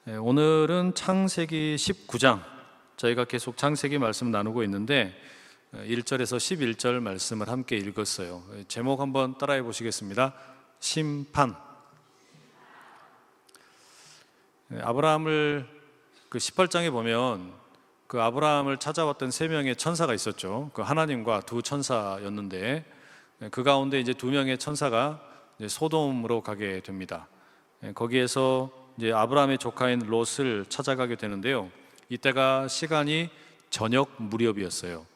오늘은 창세기 19장, 저희가 계속 창세기 말씀 나누고 있는데 1절에서 11절 말씀을 함께 읽었어요. 제목 한번 따라해 보시겠습니다. 심판. 아브라함을 18장에 보면 그 아브라함을 찾아왔던 세 명의 천사가 있었죠. 그 하나님과 두 천사였는데 그 가운데 이제 두 명의 천사가 이제 소돔으로 가게 됩니다. 거기에서 이제 아브라함의 조카인 롯을 찾아가게 되는데요. 이때가 시간이 저녁 무렵이었어요.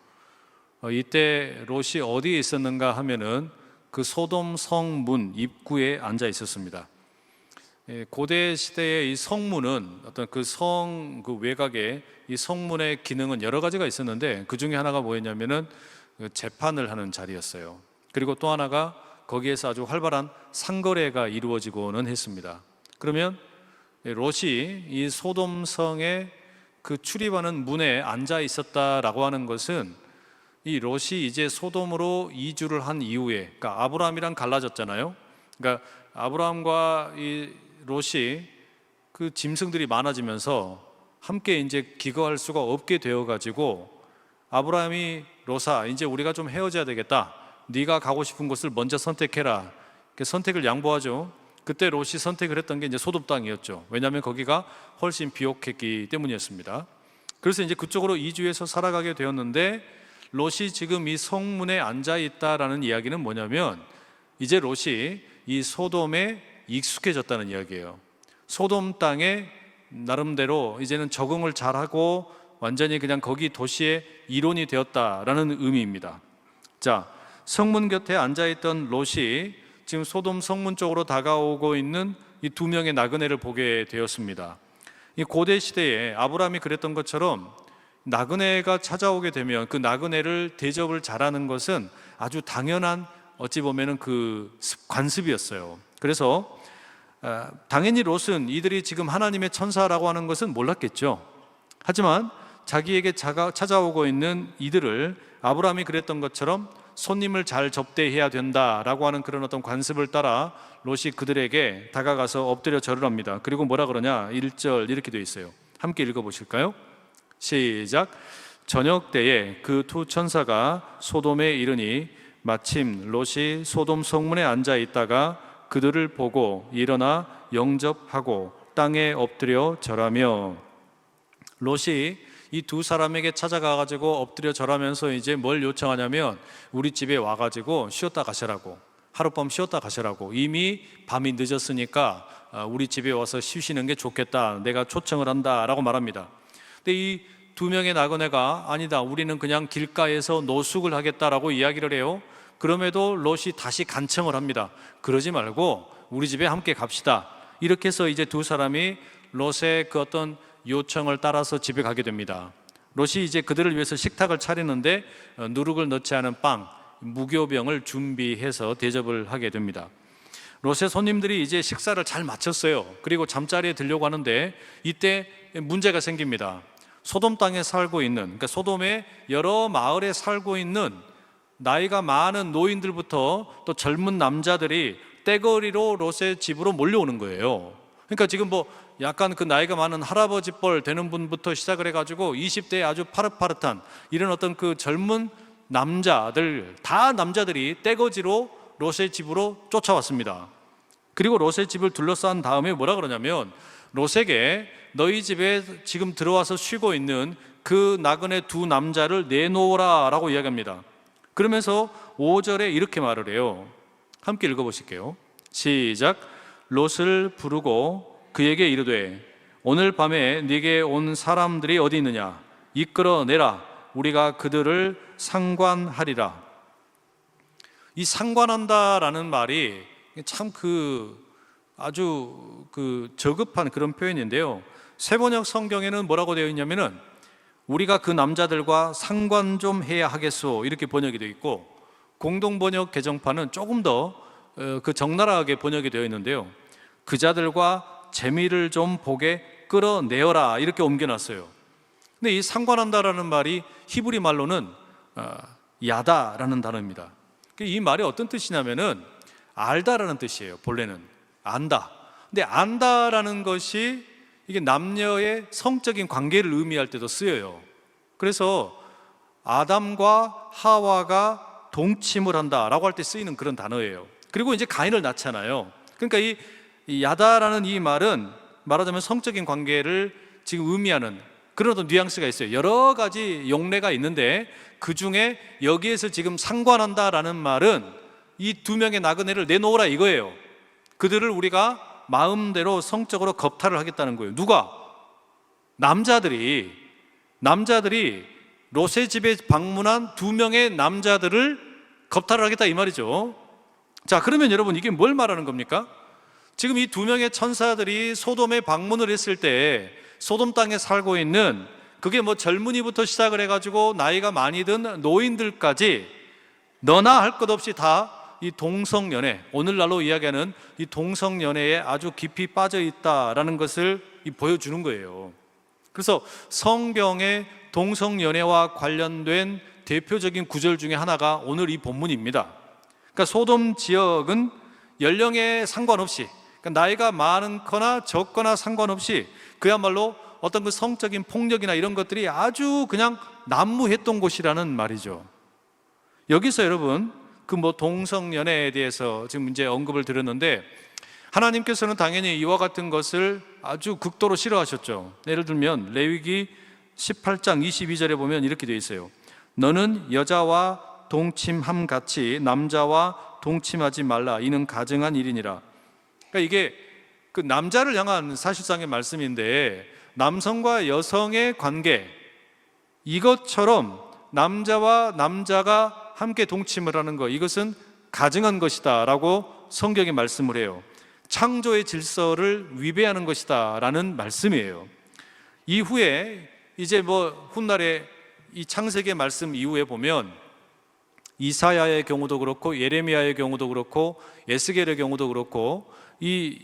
이때 롯이 어디에 있었는가 하면은 그 소돔 성문 입구에 앉아 있었습니다. 고대 시대의 이 성문은 어떤 그 외곽에 이 성문의 기능은 여러 가지가 있었는데 그 중에 하나가 뭐였냐면은 재판을 하는 자리였어요. 그리고 또 하나가 거기에서 아주 활발한 상거래가 이루어지고는 했습니다. 그러면 롯이 이 소돔성에 그 출입하는 문에 앉아 있었다라고 하는 것은 이 롯이 이제 소돔으로 이주를 한 이후에, 그러니까 아브라함이랑 갈라졌잖아요. 그러니까 아브라함과 이 롯이 그 짐승들이 많아지면서 함께 이제 기거할 수가 없게 되어가지고 아브라함이 롯아, 이제 우리가 좀 헤어져야 되겠다. 네가 가고 싶은 곳을 먼저 선택해라. 선택을 양보하죠. 그때 롯이 선택을 했던 게 이제 소돔 땅이었죠. 왜냐하면 거기가 훨씬 비옥했기 때문이었습니다. 그래서 이제 그쪽으로 이주해서 살아가게 되었는데 롯이 지금 이 성문에 앉아 있다라는 이야기는 뭐냐면 이제 롯이 이 소돔에 익숙해졌다는 이야기예요. 소돔 땅에 나름대로 이제는 적응을 잘하고 완전히 그냥 거기 도시의 일원이 되었다라는 의미입니다. 자, 성문 곁에 앉아 있던 롯이 지금 소돔 성문 쪽으로 다가오고 있는 이 두 명의 나그네를 보게 되었습니다. 이 고대 시대에 아브라함이 그랬던 것처럼 나그네가 찾아오게 되면 그 나그네를 대접을 잘하는 것은 아주 당연한 어찌 보면은 그 관습이었어요. 그래서 당연히 롯은 이들이 지금 하나님의 천사라고 하는 것은 몰랐겠죠. 하지만 자기에게 찾아오고 있는 이들을 아브라함이 그랬던 것처럼 손님을 잘 접대해야 된다라고 하는 그런 어떤 관습을 따라 롯이 그들에게 다가가서 엎드려 절을 합니다. 그리고 뭐라 그러냐? 1절 이렇게 되어 있어요. 함께 읽어보실까요? 시작. 저녁 때에 그 두 천사가 소돔에 이르니 마침 롯이 소돔 성문에 앉아 있다가 그들을 보고 일어나 영접하고 땅에 엎드려 절하며. 롯이 이 두 사람에게 찾아가가지고 엎드려 절하면서 이제 뭘 요청하냐면 우리 집에 와가지고 쉬었다 가시라고, 하룻밤 쉬었다 가시라고. 이미 밤이 늦었으니까 우리 집에 와서 쉬시는 게 좋겠다, 내가 초청을 한다 라고 말합니다. 근데 이 두 명의 나그네가 아니다, 우리는 그냥 길가에서 노숙을 하겠다라고 이야기를 해요. 그럼에도 롯이 다시 간청을 합니다. 그러지 말고 우리 집에 함께 갑시다. 이렇게 해서 이제 두 사람이 롯의 그 어떤 요청을 따라서 집에 가게 됩니다. 롯이 이제 그들을 위해서 식탁을 차리는데 누룩을 넣지 않은 빵, 무교병을 준비해서 대접을 하게 됩니다. 롯의 손님들이 이제 식사를 잘 마쳤어요. 그리고 잠자리에 들려고 하는데 이때 문제가 생깁니다. 소돔 땅에 살고 있는, 그러니까 소돔의 여러 마을에 살고 있는 나이가 많은 노인들부터 또 젊은 남자들이 떼거리로 롯의 집으로 몰려오는 거예요. 그러니까 지금 뭐 약간 그 나이가 많은 할아버지 뻘 되는 분부터 시작을 해가지고 20대에 아주 파릇파릇한 이런 어떤 그 젊은 남자들, 다 남자들이 떼거지로 롯의 집으로 쫓아왔습니다. 그리고 롯의 집을 둘러싼 다음에 뭐라 그러냐면 롯에게 너희 집에 지금 들어와서 쉬고 있는 그 나그네 두 남자를 내놓으라 라고 이야기합니다. 그러면서 5절에 이렇게 말을 해요. 함께 읽어보실게요. 시작. 롯을 부르고 그에게 이르되 오늘 밤에 네게 온 사람들이 어디 있느냐? 이끌어내라. 우리가 그들을 상관하리라. 이 상관한다라는 말이 참 아주 저급한 그런 표현인데요. 세번역 성경에는 뭐라고 되어 있냐면은 우리가 그 남자들과 상관 좀 해야 하겠소, 이렇게 번역이 되어 있고, 공동번역 개정판은 조금 더 그 적나라하게 번역이 되어 있는데요. 그자들과 재미를 좀 보게 끌어내어라, 이렇게 옮겨놨어요. 근데 이 상관한다라는 말이 히브리 말로는 야다라는 단어입니다. 이 말이 어떤 뜻이냐면은 알다라는 뜻이에요. 본래는 안다. 근데 안다라는 것이 이게 남녀의 성적인 관계를 의미할 때도 쓰여요. 그래서 아담과 하와가 동침을 한다라고 할 때 쓰이는 그런 단어예요. 그리고 이제 가인을 낳잖아요. 그러니까 이 야다라는 이 말은 말하자면 성적인 관계를 지금 의미하는 그런 어떤 뉘앙스가 있어요. 여러 가지 용례가 있는데 그 중에 여기에서 지금 상관한다라는 말은 이 두 명의 나그네를 내놓으라 이거예요. 그들을 우리가 마음대로 성적으로 겁탈을 하겠다는 거예요. 누가? 남자들이 롯의 집에 방문한 두 명의 남자들을 겁탈을 하겠다 이 말이죠. 자, 그러면 여러분 이게 뭘 말하는 겁니까? 지금 이 두 명의 천사들이 소돔에 방문을 했을 때 소돔 땅에 살고 있는 그게 뭐 젊은이부터 시작을 해가지고 나이가 많이 든 노인들까지 너나 할 것 없이 다 이 동성연애, 오늘날로 이야기하는 이 동성연애에 아주 깊이 빠져 있다라는 것을 보여주는 거예요. 그래서 성경의 동성연애와 관련된 대표적인 구절 중에 하나가 오늘 이 본문입니다. 그러니까 소돔 지역은 연령에 상관없이, 그러니까 나이가 많거나 적거나 상관없이 그야말로 어떤 그 성적인 폭력이나 이런 것들이 아주 그냥 난무했던 곳이라는 말이죠. 여기서 여러분 그 뭐 동성연애에 대해서 지금 이제 언급을 드렸는데 하나님께서는 당연히 이와 같은 것을 아주 극도로 싫어하셨죠. 예를 들면 레위기 18장 22절에 보면 이렇게 되어 있어요. 너는 여자와 동침함 같이 남자와 동침하지 말라. 이는 가증한 일이니라. 그러니까 이게 그 남자를 향한 사실상의 말씀인데 남성과 여성의 관계 이것처럼 남자와 남자가 함께 동침을 하는 것 이것은 가증한 것이다 라고 성경이 말씀을 해요. 창조의 질서를 위배하는 것이다 라는 말씀이에요. 이후에 이제 뭐 훗날에 이 창세기 말씀 이후에 보면 이사야의 경우도 그렇고 예레미야의 경우도 그렇고 에스겔의 경우도 그렇고 이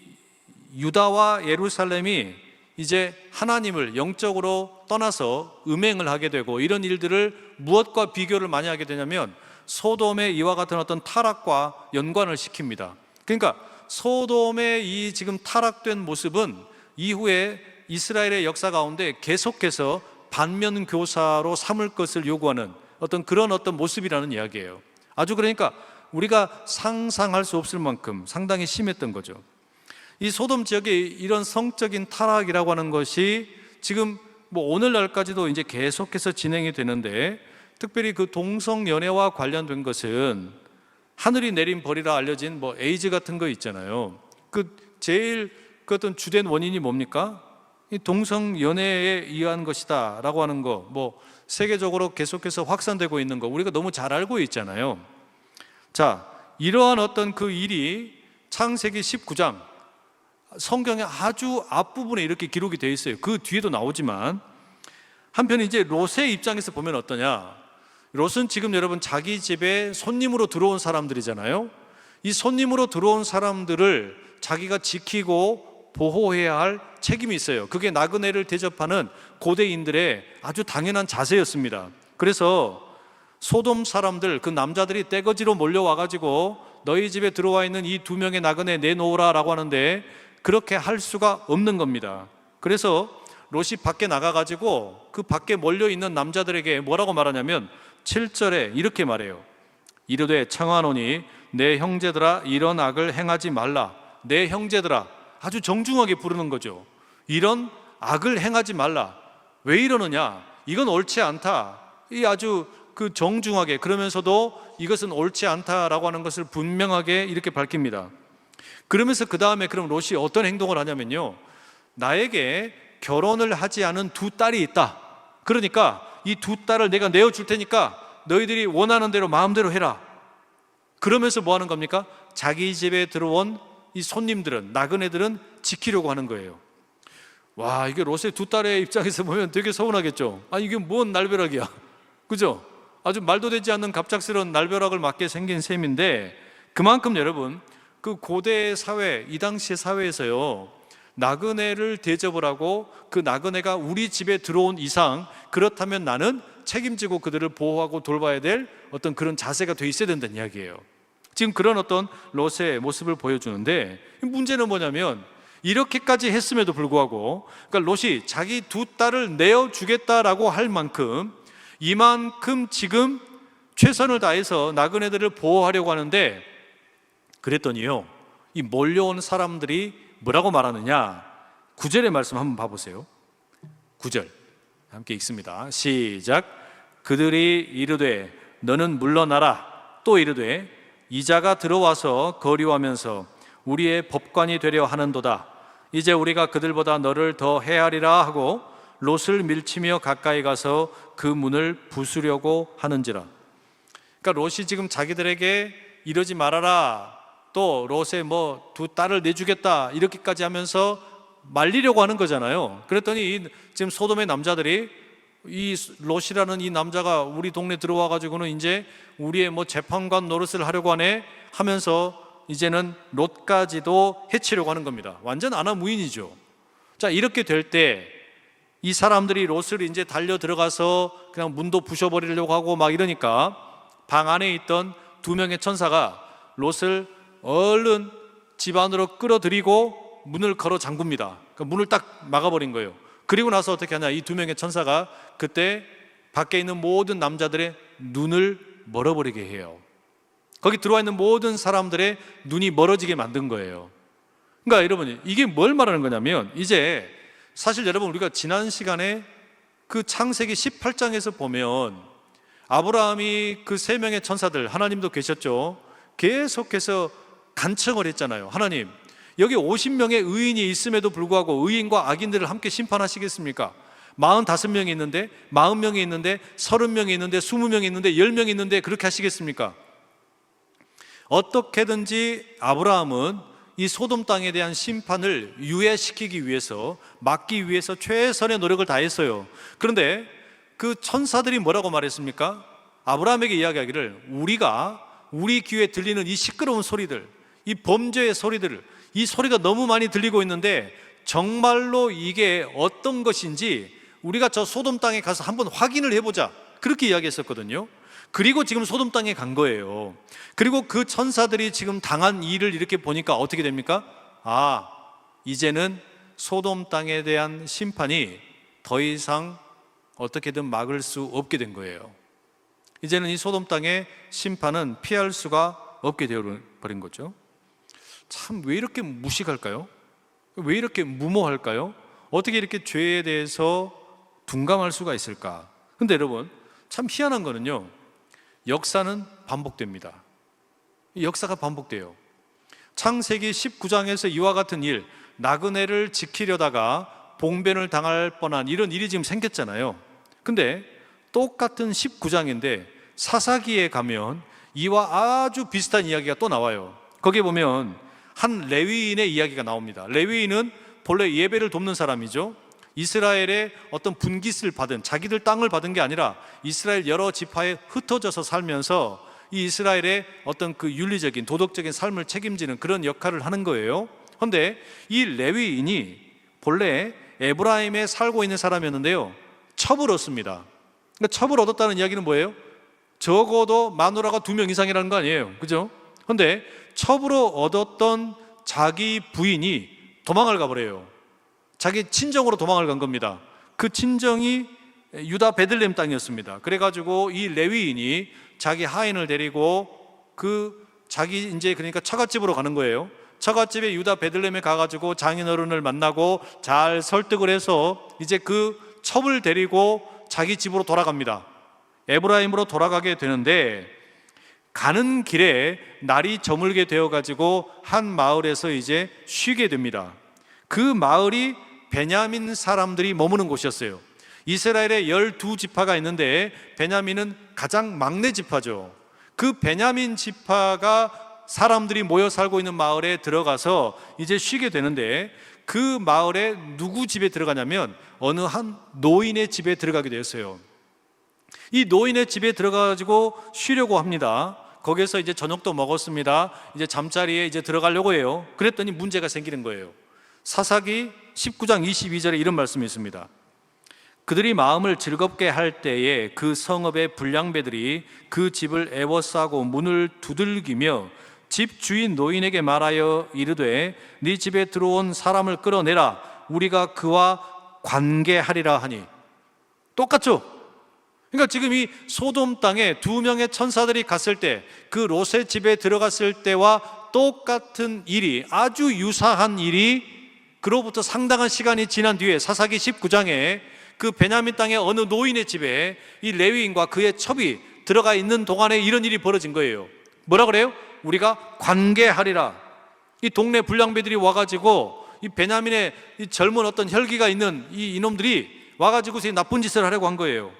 유다와 예루살렘이 이제 하나님을 영적으로 떠나서 음행을 하게 되고 이런 일들을 무엇과 비교를 많이 하게 되냐면 소돔의 이와 같은 어떤 타락과 연관을 시킵니다. 그러니까 소돔의 이 지금 타락된 모습은 이후에 이스라엘의 역사 가운데 계속해서 반면교사로 삼을 것을 요구하는 어떤 그런 어떤 모습이라는 이야기예요. 아주 그러니까 우리가 상상할 수 없을 만큼 상당히 심했던 거죠. 이 소돔 지역의 이런 성적인 타락이라고 하는 것이 지금 뭐 오늘날까지도 이제 계속해서 진행이 되는데 특별히 그 동성연애와 관련된 것은 하늘이 내린 벌이라 알려진 뭐 에이즈 같은 거 있잖아요. 그 제일 그 어떤 주된 원인이 뭡니까? 이 동성연애에 의한 것이다라고 하는 거, 뭐 세계적으로 계속해서 확산되고 있는 거 우리가 너무 잘 알고 있잖아요. 자, 이러한 어떤 그 일이 창세기 19장 성경의 아주 앞부분에 이렇게 기록이 되어 있어요. 그 뒤에도 나오지만 한편 이제 롯의 입장에서 보면 어떠냐? 롯은 지금 여러분 자기 집에 손님으로 들어온 사람들이잖아요. 이 손님으로 들어온 사람들을 자기가 지키고 보호해야 할 책임이 있어요. 그게 나그네를 대접하는 고대인들의 아주 당연한 자세였습니다. 그래서 소돔 사람들, 그 남자들이 떼거지로 몰려와가지고 너희 집에 들어와 있는 이 두 명의 나그네 내놓으라 라고 하는데 그렇게 할 수가 없는 겁니다. 그래서 롯이 밖에 나가가지고 그 밖에 몰려있는 남자들에게 뭐라고 말하냐면 7절에 이렇게 말해요. 이르되 청하노니 내 형제들아 이런 악을 행하지 말라. 내 형제들아, 아주 정중하게 부르는 거죠. 이런 악을 행하지 말라. 왜 이러느냐? 이건 옳지 않다. 이 아주 그 정중하게, 그러면서도 이것은 옳지 않다라고 하는 것을 분명하게 이렇게 밝힙니다. 그러면서 그 다음에 그럼 롯이 어떤 행동을 하냐면요, 나에게 결혼을 하지 않은 두 딸이 있다. 그러니까 이 두 딸을 내가 내어줄 테니까 너희들이 원하는 대로 마음대로 해라. 그러면서 뭐 하는 겁니까? 자기 집에 들어온 이 손님들은, 나그네들은 지키려고 하는 거예요. 와, 이게 롯의 두 딸의 입장에서 보면 되게 서운하겠죠. 아, 이게 뭔 날벼락이야, 그죠? 아주 말도 되지 않는 갑작스러운 날벼락을 맞게 생긴 셈인데, 그만큼 여러분 그 고대 사회, 이 당시의 사회에서요, 나그네를 대접을 하고 그 나그네가 우리 집에 들어온 이상 그렇다면 나는 책임지고 그들을 보호하고 돌봐야 될 어떤 그런 자세가 돼 있어야 된다는 이야기예요. 지금 그런 어떤 롯의 모습을 보여주는데, 문제는 뭐냐면 이렇게까지 했음에도 불구하고, 그러니까 롯이 자기 두 딸을 내어주겠다라고 할 만큼 이만큼 지금 최선을 다해서 나그네들을 보호하려고 하는데, 그랬더니요, 이 몰려온 사람들이 뭐라고 말하느냐. 9절의 말씀 한번 봐보세요. 9절 함께 읽습니다. 시작. 그들이 이르되 너는 물러나라. 또 이르되 이자가 들어와서 거류하면서 우리의 법관이 되려 하는도다. 이제 우리가 그들보다 너를 더 해하리라 하고 롯을 밀치며 가까이 가서 그 문을 부수려고 하는지라. 그러니까 롯이 지금 자기들에게 이러지 말아라, 또 롯의 두 딸을 내주겠다, 이렇게까지 하면서 말리려고 하는 거잖아요. 그랬더니 지금 소돔의 남자들이 이 롯이라는 이 남자가 우리 동네 들어와 가지고는 이제 우리의 재판관 노릇을 하려고 하네 하면서 이제는 롯까지도 해치려고 하는 겁니다. 완전 아나무인이죠. 자, 이렇게 될 때 이 사람들이 롯을 이제 달려 들어가서 그냥 문도 부셔버리려고 하고 막 이러니까 방 안에 있던 2명의 천사가 롯을 얼른 집 안으로 끌어들이고 문을 걸어 잠굽니다. 그러니까 문을 딱 막아버린 거예요. 그리고 나서 어떻게 하냐, 이 2명의 천사가 그때 밖에 있는 모든 남자들의 눈을 멀어버리게 해요. 거기 들어와 있는 모든 사람들의 눈이 멀어지게 만든 거예요. 그러니까 여러분, 이게 뭘 말하는 거냐면, 이제 사실 여러분, 우리가 지난 시간에 그 창세기 18장에서 보면 아브라함이 그 3명의 천사들, 하나님도 계셨죠, 계속해서 간청을 했잖아요. 하나님, 여기 50명의 의인이 있음에도 불구하고 의인과 악인들을 함께 심판하시겠습니까? 45명이 있는데, 40명이 있는데, 30명이 있는데, 20명이 있는데, 10명이 있는데 그렇게 하시겠습니까? 어떻게든지 아브라함은 이 소돔 땅에 대한 심판을 유예시키기 위해서, 막기 위해서 최선의 노력을 다했어요. 그런데 그 천사들이 뭐라고 말했습니까? 아브라함에게 이야기하기를, 우리 귀에 들리는 이 시끄러운 소리들, 이 범죄의 소리들을, 이 소리가 너무 많이 들리고 있는데 정말로 이게 어떤 것인지 우리가 저 소돔 땅에 가서 한번 확인을 해보자, 그렇게 이야기했었거든요. 그리고 지금 소돔 땅에 간 거예요. 그리고 그 천사들이 지금 당한 일을 이렇게 보니까 어떻게 됩니까? 이제는 소돔 땅에 대한 심판이 더 이상 어떻게든 막을 수 없게 된 거예요. 이제는 이 소돔 땅의 심판은 피할 수가 없게 되어버린 거죠. 참, 왜 이렇게 무식할까요? 왜 이렇게 무모할까요? 어떻게 이렇게 죄에 대해서 둔감할 수가 있을까? 근데 여러분, 참 희한한 거는요, 역사는 반복됩니다. 역사가 반복돼요. 창세기 19장에서 이와 같은 일, 나그네를 지키려다가 봉변을 당할 뻔한 이런 일이 지금 생겼잖아요. 근데 똑같은 19장인데 사사기에 가면 이와 아주 비슷한 이야기가 또 나와요. 거기에 보면 한 레위인의 이야기가 나옵니다. 레위인은 본래 예배를 돕는 사람이죠. 이스라엘의 어떤 분깃을 받은, 자기들 땅을 받은 게 아니라 이스라엘 여러 지파에 흩어져서 살면서 이 이스라엘의 어떤 그 윤리적인, 도덕적인 삶을 책임지는 그런 역할을 하는 거예요. 그런데 이 레위인이 본래 에브라임에 살고 있는 사람이었는데요, 첩을 얻습니다. 그러니까 첩을 얻었다는 이야기는 뭐예요? 적어도 마누라가 2명 이상이라는 거 아니에요, 그죠? 그런데 첩으로 얻었던 자기 부인이 도망을 가버려요. 자기 친정으로 도망을 간 겁니다. 그 친정이 유다 베들레헴 땅이었습니다. 그래가지고 이 레위인이 자기 하인을 데리고 자기 이제 그러니까 처갓집으로 가는 거예요. 처갓집에 유다 베들레헴에 가가지고 장인어른을 만나고 잘 설득을 해서 이제 그 첩을 데리고 자기 집으로 돌아갑니다. 에브라임으로 돌아가게 되는데, 가는 길에 날이 저물게 되어가지고 한 마을에서 이제 쉬게 됩니다. 그 마을이 베냐민 사람들이 머무는 곳이었어요. 이스라엘에 12지파가 있는데 베냐민은 가장 막내 지파죠. 그 베냐민 지파가 사람들이 모여 살고 있는 마을에 들어가서 이제 쉬게 되는데, 그 마을에 누구 집에 들어가냐면 어느 한 노인의 집에 들어가게 되었어요. 이 노인의 집에 들어가가지고 쉬려고 합니다. 거기서 이제 저녁도 먹었습니다. 이제 잠자리에 이제 들어가려고 해요. 그랬더니 문제가 생기는 거예요. 사사기 19장 22절에 이런 말씀이 있습니다. 그들이 마음을 즐겁게 할 때에 그 성읍의 불량배들이 그 집을 애워싸고 문을 두들기며 집 주인 노인에게 말하여 이르되 네 집에 들어온 사람을 끌어내라. 우리가 그와 관계하리라 하니. 똑같죠? 그러니까 지금 이 소돔 땅에 두 명의 천사들이 갔을 때, 그 롯의 집에 들어갔을 때와 똑같은 일이, 아주 유사한 일이 그로부터 상당한 시간이 지난 뒤에 사사기 19장에 그 베냐민 땅의 어느 노인의 집에 이 레위인과 그의 첩이 들어가 있는 동안에 이런 일이 벌어진 거예요. 뭐라 그래요? 우리가 관계하리라. 이 동네 불량배들이 와가지고 이 베냐민의 이 젊은 어떤 혈기가 있는 이 이놈들이 와가지고 이 나쁜 짓을 하려고 한 거예요.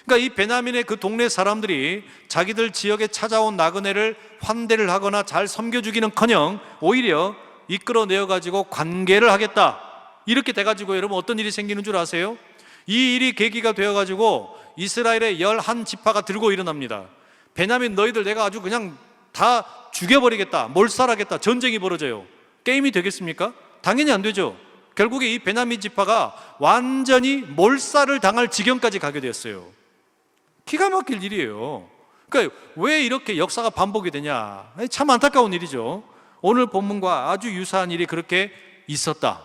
그러니까 이 베냐민의 그 동네 사람들이 자기들 지역에 찾아온 나그네를 환대를 하거나 잘 섬겨주기는커녕 오히려 이끌어내어가지고 관계를 하겠다, 이렇게 돼가지고 여러분 어떤 일이 생기는 줄 아세요? 이 일이 계기가 되어가지고 이스라엘의 11지파가 들고 일어납니다. 베냐민 너희들 내가 아주 그냥 다 죽여버리겠다, 몰살하겠다, 전쟁이 벌어져요. 게임이 되겠습니까? 당연히 안 되죠. 결국에 이 베냐민 지파가 완전히 몰살을 당할 지경까지 가게 되었어요. 기가 막힐 일이에요. 그러니까 왜 이렇게 역사가 반복이 되냐, 참 안타까운 일이죠. 오늘 본문과 아주 유사한 일이 그렇게 있었다.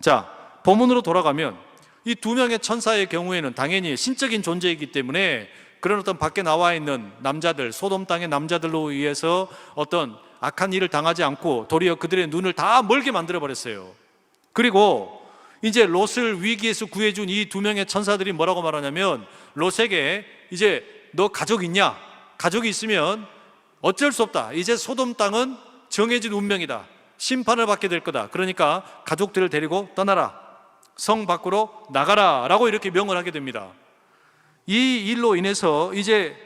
자, 본문으로 돌아가면 이 두 명의 천사의 경우에는 당연히 신적인 존재이기 때문에 그런 어떤 밖에 나와 있는 남자들, 소돔 땅의 남자들로 의해서 어떤 악한 일을 당하지 않고 도리어 그들의 눈을 다 멀게 만들어 버렸어요. 그리고 이제 롯을 위기에서 구해준 이 두 명의 천사들이 뭐라고 말하냐면, 롯에게 이제 너 가족 있냐? 가족이 있으면 어쩔 수 없다. 이제 소돔 땅은 정해진 운명이다. 심판을 받게 될 거다. 그러니까 가족들을 데리고 떠나라. 성 밖으로 나가라. 라고 이렇게 명을 하게 됩니다. 이 일로 인해서 이제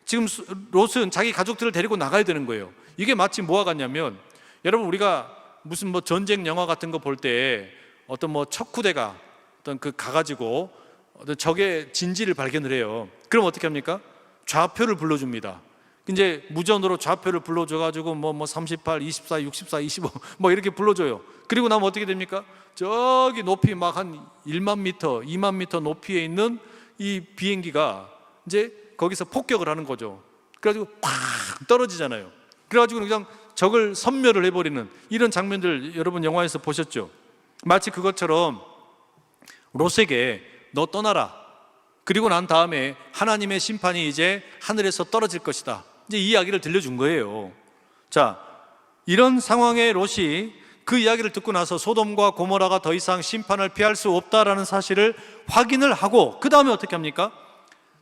지금 롯은 자기 가족들을 데리고 나가야 되는 거예요. 이게 마치 뭐와 같냐면, 여러분 우리가 무슨 뭐 전쟁 영화 같은 거 볼 때 어떤 뭐 척후대가 어떤 그 가가지고 어떤 적의 진지를 발견을 해요. 그럼 어떻게 합니까? 좌표를 불러줍니다. 이제 무전으로 좌표를 불러줘가지고 뭐 38, 24, 64, 25 뭐 이렇게 불러줘요. 그리고 나면 어떻게 됩니까? 저기 높이 막 한 1만 미터, 2만 미터 높이에 있는 이 비행기가 이제 거기서 폭격을 하는 거죠. 그래가지고 팍 떨어지잖아요. 그래가지고 그냥 적을 섬멸을 해버리는 이런 장면들 여러분 영화에서 보셨죠? 마치 그것처럼 롯에게 너 떠나라. 그리고 난 다음에 하나님의 심판이 이제 하늘에서 떨어질 것이다. 이제 이 이야기를 들려준 거예요. 자, 이런 상황의 롯이 그 이야기를 듣고 나서 소돔과 고모라가 더 이상 심판을 피할 수 없다라는 사실을 확인을 하고 그 다음에 어떻게 합니까?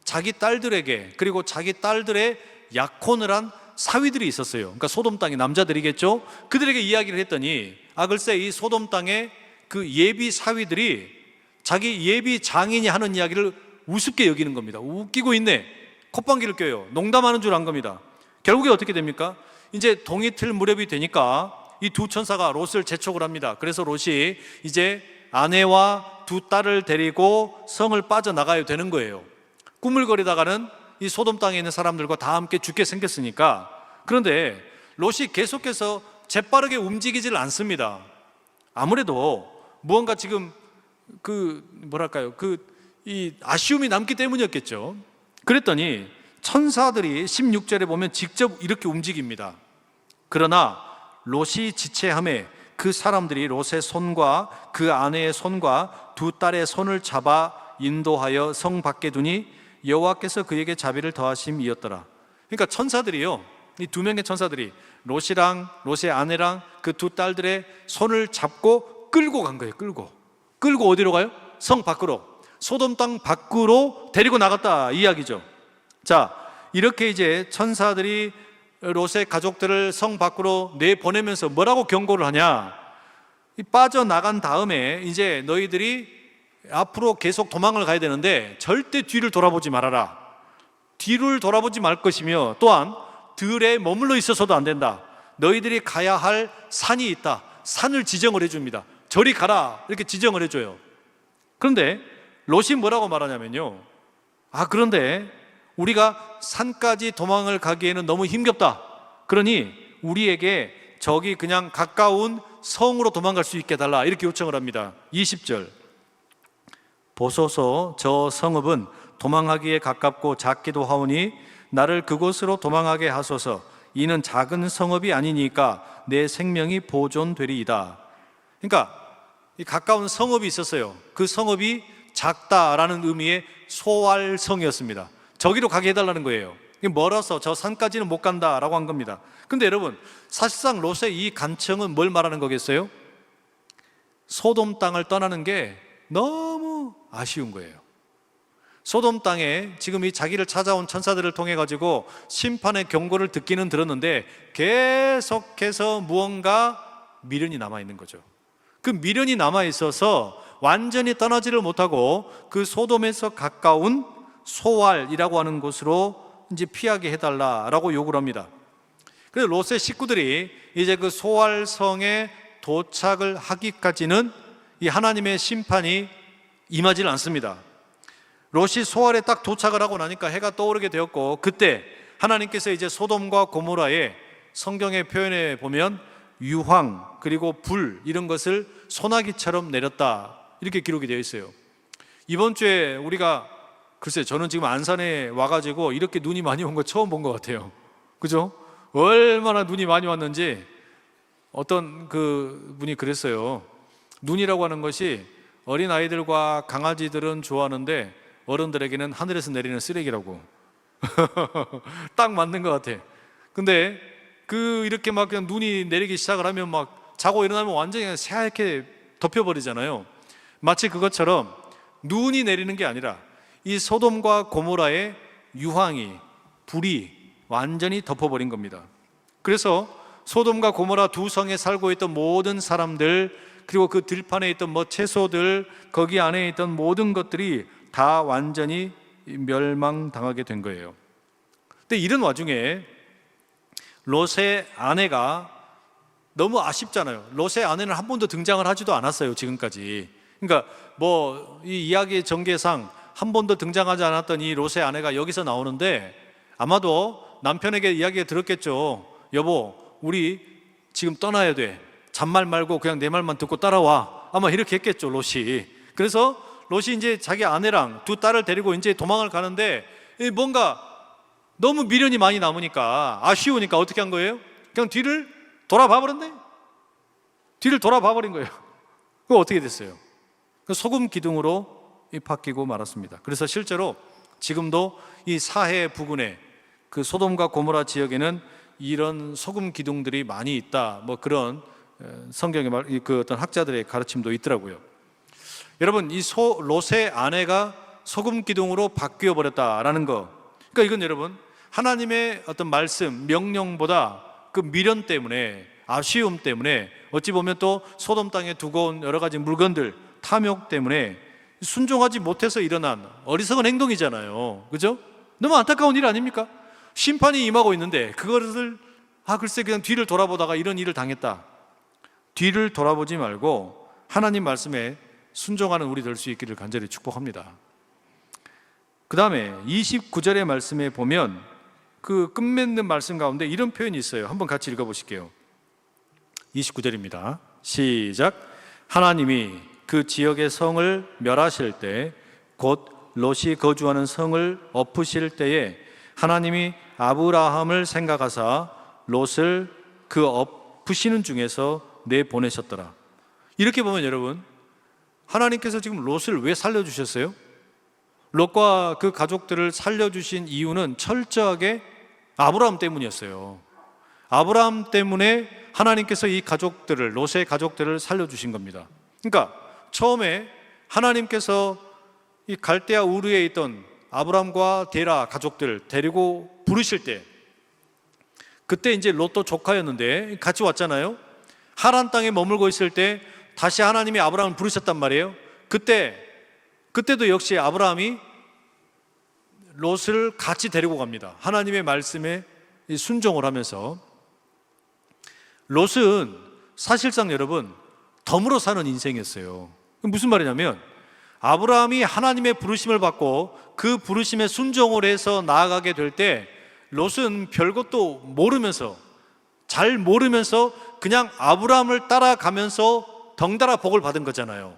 자기 딸들에게, 그리고 자기 딸들의 약혼을 한 사위들이 있었어요. 그러니까 소돔 땅의 남자들이겠죠. 그들에게 이야기를 했더니 글쎄 이 소돔 땅의 그 예비 사위들이 자기 예비 장인이 하는 이야기를 우습게 여기는 겁니다. 웃기고 있네. 콧방귀를 껴요. 농담하는 줄 안 겁니다. 결국에 어떻게 됩니까? 이제 동이 틀 무렵이 되니까 이 두 천사가 롯을 재촉을 합니다. 그래서 롯이 이제 아내와 두 딸을 데리고 성을 빠져나가야 되는 거예요. 꾸물거리다가는 이 소돔 땅에 있는 사람들과 다 함께 죽게 생겼으니까. 그런데 롯이 계속해서 재빠르게 움직이질 않습니다. 아무래도 무언가 지금 이 아쉬움이 남기 때문이었겠죠. 그랬더니 천사들이 16절에 보면 직접 이렇게 움직입니다. 그러나 롯이 지체함에 그 사람들이 롯의 손과 그 아내의 손과 두 딸의 손을 잡아 인도하여 성 밖에 두니 여호와께서 그에게 자비를 더하심이었더라. 그러니까 천사들이요, 이 두 명의 천사들이 롯이랑 롯의 아내랑 그 두 딸들의 손을 잡고 끌고 간 거예요. 끌고 어디로 가요? 성 밖으로, 소돔 땅 밖으로 데리고 나갔다 이 이야기죠. 자, 이렇게 이제 천사들이 롯의 가족들을 성 밖으로 내보내면서 뭐라고 경고를 하냐? 빠져나간 다음에 이제 너희들이 앞으로 계속 도망을 가야 되는데 절대 뒤를 돌아보지 말아라. 뒤를 돌아보지 말 것이며 또한 들에 머물러 있어서도 안 된다. 너희들이 가야 할 산이 있다. 산을 지정을 해줍니다. 저리 가라 이렇게 지정을 해줘요. 그런데 롯이 뭐라고 말하냐면요, 그런데 우리가 산까지 도망을 가기에는 너무 힘겹다. 그러니 우리에게 저기 그냥 가까운 성으로 도망갈 수 있게 해달라 이렇게 요청을 합니다. 20절, 보소서 저 성읍은 도망하기에 가깝고 작기도 하오니 나를 그곳으로 도망하게 하소서. 이는 작은 성읍이 아니니까 내 생명이 보존되리이다. 그러니까 이 가까운 성읍이 있었어요. 그 성읍이 작다라는 의미의 소알성이었습니다. 저기로 가게 해달라는 거예요. 멀어서 저 산까지는 못 간다라고 한 겁니다. 근데 여러분, 사실상 롯의 이 간청은 뭘 말하는 거겠어요? 소돔 땅을 떠나는 게 너무 아쉬운 거예요. 소돔 땅에 지금 이 자기를 찾아온 천사들을 통해 가지고 심판의 경고를 듣기는 들었는데 계속해서 무언가 미련이 남아 있는 거죠. 그 미련이 남아 있어서 완전히 떠나지를 못하고 그 소돔에서 가까운 소알이라고 하는 곳으로 이제 피하게 해달라라고 요구를 합니다. 그래서 롯의 식구들이 이제 그 소알성에 도착을 하기까지는 이 하나님의 심판이 임하지 않습니다. 롯이 소알에 딱 도착을 하고 나니까 해가 떠오르게 되었고, 그때 하나님께서 이제 소돔과 고모라의 성경의 표현에 보면 유황 그리고 불 이런 것을 소나기처럼 내렸다 이렇게 기록이 되어 있어요. 이번 주에 우리가 글쎄 저는 지금 안산에 와가지고 이렇게 눈이 많이 온 거 처음 본 것 같아요. 그죠? 얼마나 눈이 많이 왔는지 어떤 그 분이 그랬어요. 눈이라고 하는 것이 어린 아이들과 강아지들은 좋아하는데 어른들에게는 하늘에서 내리는 쓰레기라고. 딱 맞는 것 같아. 근데 그 이렇게 막 그냥 눈이 내리기 시작을 하면 막 자고 일어나면 완전히 그냥 새하얗게 덮여버리잖아요. 마치 그것처럼 눈이 내리는 게 아니라 이 소돔과 고모라의 유황이, 불이 완전히 덮어버린 겁니다. 그래서 소돔과 고모라 두 성에 살고 있던 모든 사람들, 그리고 그 들판에 있던 뭐 채소들, 거기 안에 있던 모든 것들이 다 완전히 멸망당하게 된 거예요. 근데 이런 와중에 롯의 아내가 너무 아쉽잖아요. 롯의 아내는 한 번도 등장을 하지도 않았어요, 지금까지. 그러니까 뭐 이 이야기의 전개상 한 번도 등장하지 않았던 이 롯의 아내가 여기서 나오는데 아마도 남편에게 이야기가 들었겠죠. 여보, 우리 지금 떠나야 돼. 잔말 말고 그냥 내 말만 듣고 따라와. 아마 이렇게 했겠죠, 롯이. 그래서 롯이 이제 자기 아내랑 두 딸을 데리고 이제 도망을 가는데 뭔가 너무 미련이 많이 남으니까, 아쉬우니까 어떻게 한 거예요? 그냥 뒤를 돌아봐 버렸네. 뒤를 돌아봐 버린 거예요. 그거 어떻게 됐어요? 소금 기둥으로 바뀌고 말았습니다. 그래서 실제로 지금도 이 사해 부근에 그 소돔과 고모라 지역에는 이런 소금 기둥들이 많이 있다. 뭐 그런 성경의 그 어떤 학자들의 가르침도 있더라고요. 여러분, 이 롯의 아내가 소금 기둥으로 바뀌어 버렸다라는 거. 그러니까 이건 여러분, 하나님의 어떤 말씀, 명령보다 그 미련 때문에, 아쉬움 때문에, 어찌 보면 또 소돔 땅에 두고 온 여러 가지 물건들, 탐욕 때문에 순종하지 못해서 일어난 어리석은 행동이잖아요. 그죠? 너무 안타까운 일 아닙니까? 심판이 임하고 있는데 그것을 글쎄 그냥 뒤를 돌아보다가 이런 일을 당했다. 뒤를 돌아보지 말고 하나님 말씀에 순종하는 우리 될 수 있기를 간절히 축복합니다. 그 다음에 29절의 말씀에 보면 그 끝맺는 말씀 가운데 이런 표현이 있어요. 한번 같이 읽어보실게요. 29절입니다. 시작. 하나님이 그 지역의 성을 멸하실 때, 곧 롯이 거주하는 성을 엎으실 때에 하나님이 아브라함을 생각하사 롯을 그 엎으시는 중에서 내보내셨더라. 이렇게 보면 여러분, 하나님께서 지금 롯을 왜 살려주셨어요? 롯과 그 가족들을 살려주신 이유는 철저하게 아브라함 때문이었어요. 아브라함 때문에 하나님께서 이 가족들을, 롯의 가족들을 살려주신 겁니다. 그러니까 처음에 하나님께서 이 갈대아 우르에 있던 아브라함과 데라 가족들 데리고 부르실 때, 그때 이제 롯도 조카였는데 같이 왔잖아요. 하란 땅에 머물고 있을 때 다시 하나님이 아브라함을 부르셨단 말이에요. 그때도 역시 아브라함이 롯을 같이 데리고 갑니다. 하나님의 말씀에 순종을 하면서. 롯은 사실상 여러분 덤으로 사는 인생이었어요. 무슨 말이냐면 아브라함이 하나님의 부르심을 받고 그 부르심에 순종을 해서 나아가게 될 때 롯은 별것도 모르면서, 잘 모르면서 그냥 아브라함을 따라가면서 덩달아 복을 받은 거잖아요.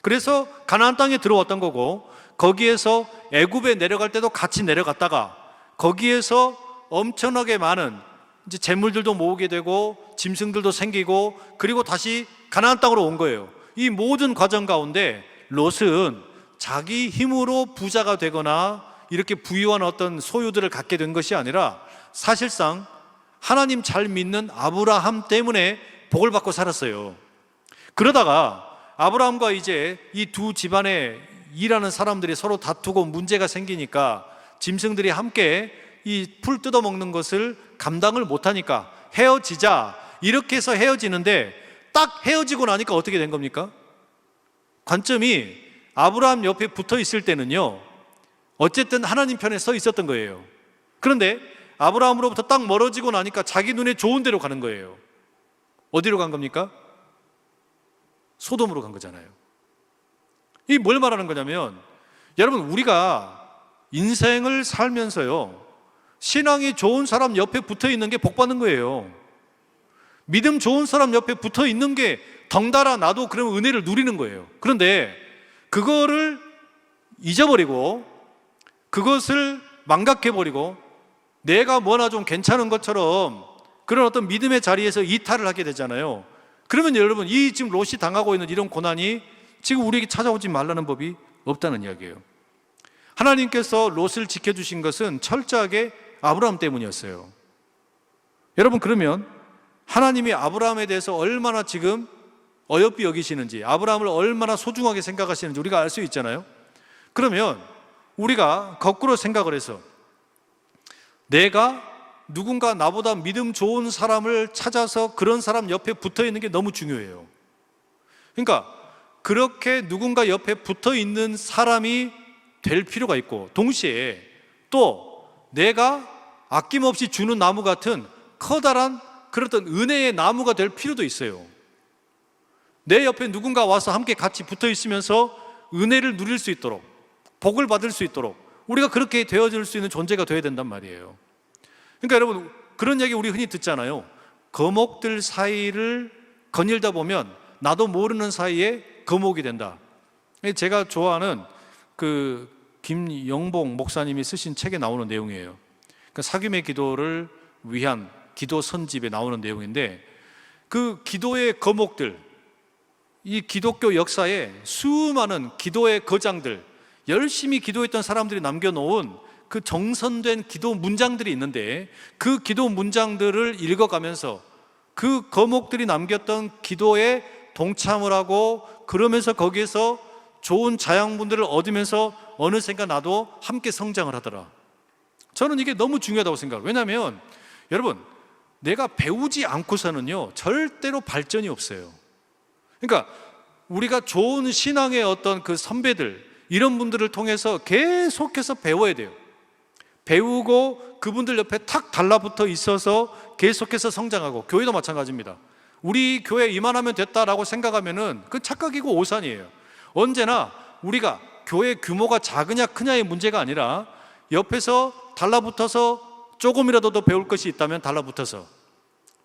그래서 가나안 땅에 들어왔던 거고, 거기에서 애굽에 내려갈 때도 같이 내려갔다가 거기에서 엄청나게 많은 이제 재물들도 모으게 되고 짐승들도 생기고 그리고 다시 가나안 땅으로 온 거예요. 이 모든 과정 가운데 롯은 자기 힘으로 부자가 되거나 이렇게 부유한 어떤 소유들을 갖게 된 것이 아니라 사실상 하나님 잘 믿는 아브라함 때문에 복을 받고 살았어요. 그러다가 아브라함과 이제 이 두 집안에 일하는 사람들이 서로 다투고 문제가 생기니까 짐승들이 함께 이 풀 뜯어먹는 것을 감당을 못하니까 헤어지자 이렇게 해서 헤어지는데 딱 헤어지고 나니까 어떻게 된 겁니까? 관점이 아브라함 옆에 붙어 있을 때는요 어쨌든 하나님 편에 서 있었던 거예요. 그런데 아브라함으로부터 딱 멀어지고 나니까 자기 눈에 좋은 데로 가는 거예요. 어디로 간 겁니까? 소돔으로 간 거잖아요. 이 뭘 말하는 거냐면 여러분 우리가 인생을 살면서요 신앙이 좋은 사람 옆에 붙어 있는 게 복 받는 거예요. 믿음 좋은 사람 옆에 붙어 있는 게 덩달아 나도 그러면 은혜를 누리는 거예요. 그런데 그거를 잊어버리고 그것을 망각해버리고 내가 뭐나 좀 괜찮은 것처럼 그런 어떤 믿음의 자리에서 이탈을 하게 되잖아요. 그러면 여러분 이 지금 롯이 당하고 있는 이런 고난이 지금 우리에게 찾아오지 말라는 법이 없다는 이야기예요. 하나님께서 롯을 지켜주신 것은 철저하게 아브라함 때문이었어요. 여러분 그러면 하나님이 아브라함에 대해서 얼마나 지금 어여삐 여기시는지 아브라함을 얼마나 소중하게 생각하시는지 우리가 알 수 있잖아요. 그러면 우리가 거꾸로 생각을 해서 내가 누군가 나보다 믿음 좋은 사람을 찾아서 그런 사람 옆에 붙어 있는 게 너무 중요해요. 그러니까 그렇게 누군가 옆에 붙어 있는 사람이 될 필요가 있고 동시에 또 내가 아낌없이 주는 나무 같은 커다란 그런 은혜의 나무가 될 필요도 있어요. 내 옆에 누군가 와서 함께 같이 붙어 있으면서 은혜를 누릴 수 있도록 복을 받을 수 있도록 우리가 그렇게 되어질 수 있는 존재가 되어야 된단 말이에요. 그러니까 여러분 그런 얘기 우리 흔히 듣잖아요. 거목들 사이를 거닐다 보면 나도 모르는 사이에 거목이 된다. 제가 좋아하는 그 김영봉 목사님이 쓰신 책에 나오는 내용이에요. 그러니까 사귐의 기도를 위한 기도 선집에 나오는 내용인데 그 기도의 거목들, 이 기독교 역사에 수많은 기도의 거장들, 열심히 기도했던 사람들이 남겨놓은 그 정선된 기도 문장들이 있는데 그 기도 문장들을 읽어가면서 그 거목들이 남겼던 기도에 동참을 하고 그러면서 거기에서 좋은 자양분들을 얻으면서 어느샌가 나도 함께 성장을 하더라. 저는 이게 너무 중요하다고 생각해요. 왜냐하면 여러분 내가 배우지 않고서는요 절대로 발전이 없어요. 그러니까 우리가 좋은 신앙의 어떤 그 선배들 이런 분들을 통해서 계속해서 배워야 돼요. 배우고 그분들 옆에 탁 달라붙어 있어서 계속해서 성장하고 교회도 마찬가지입니다. 우리 교회 이만하면 됐다라고 생각하면은 그건 착각이고 오산이에요. 언제나 우리가 교회 규모가 작으냐 크냐의 문제가 아니라 옆에서 달라붙어서 조금이라도 더 배울 것이 있다면 달라붙어서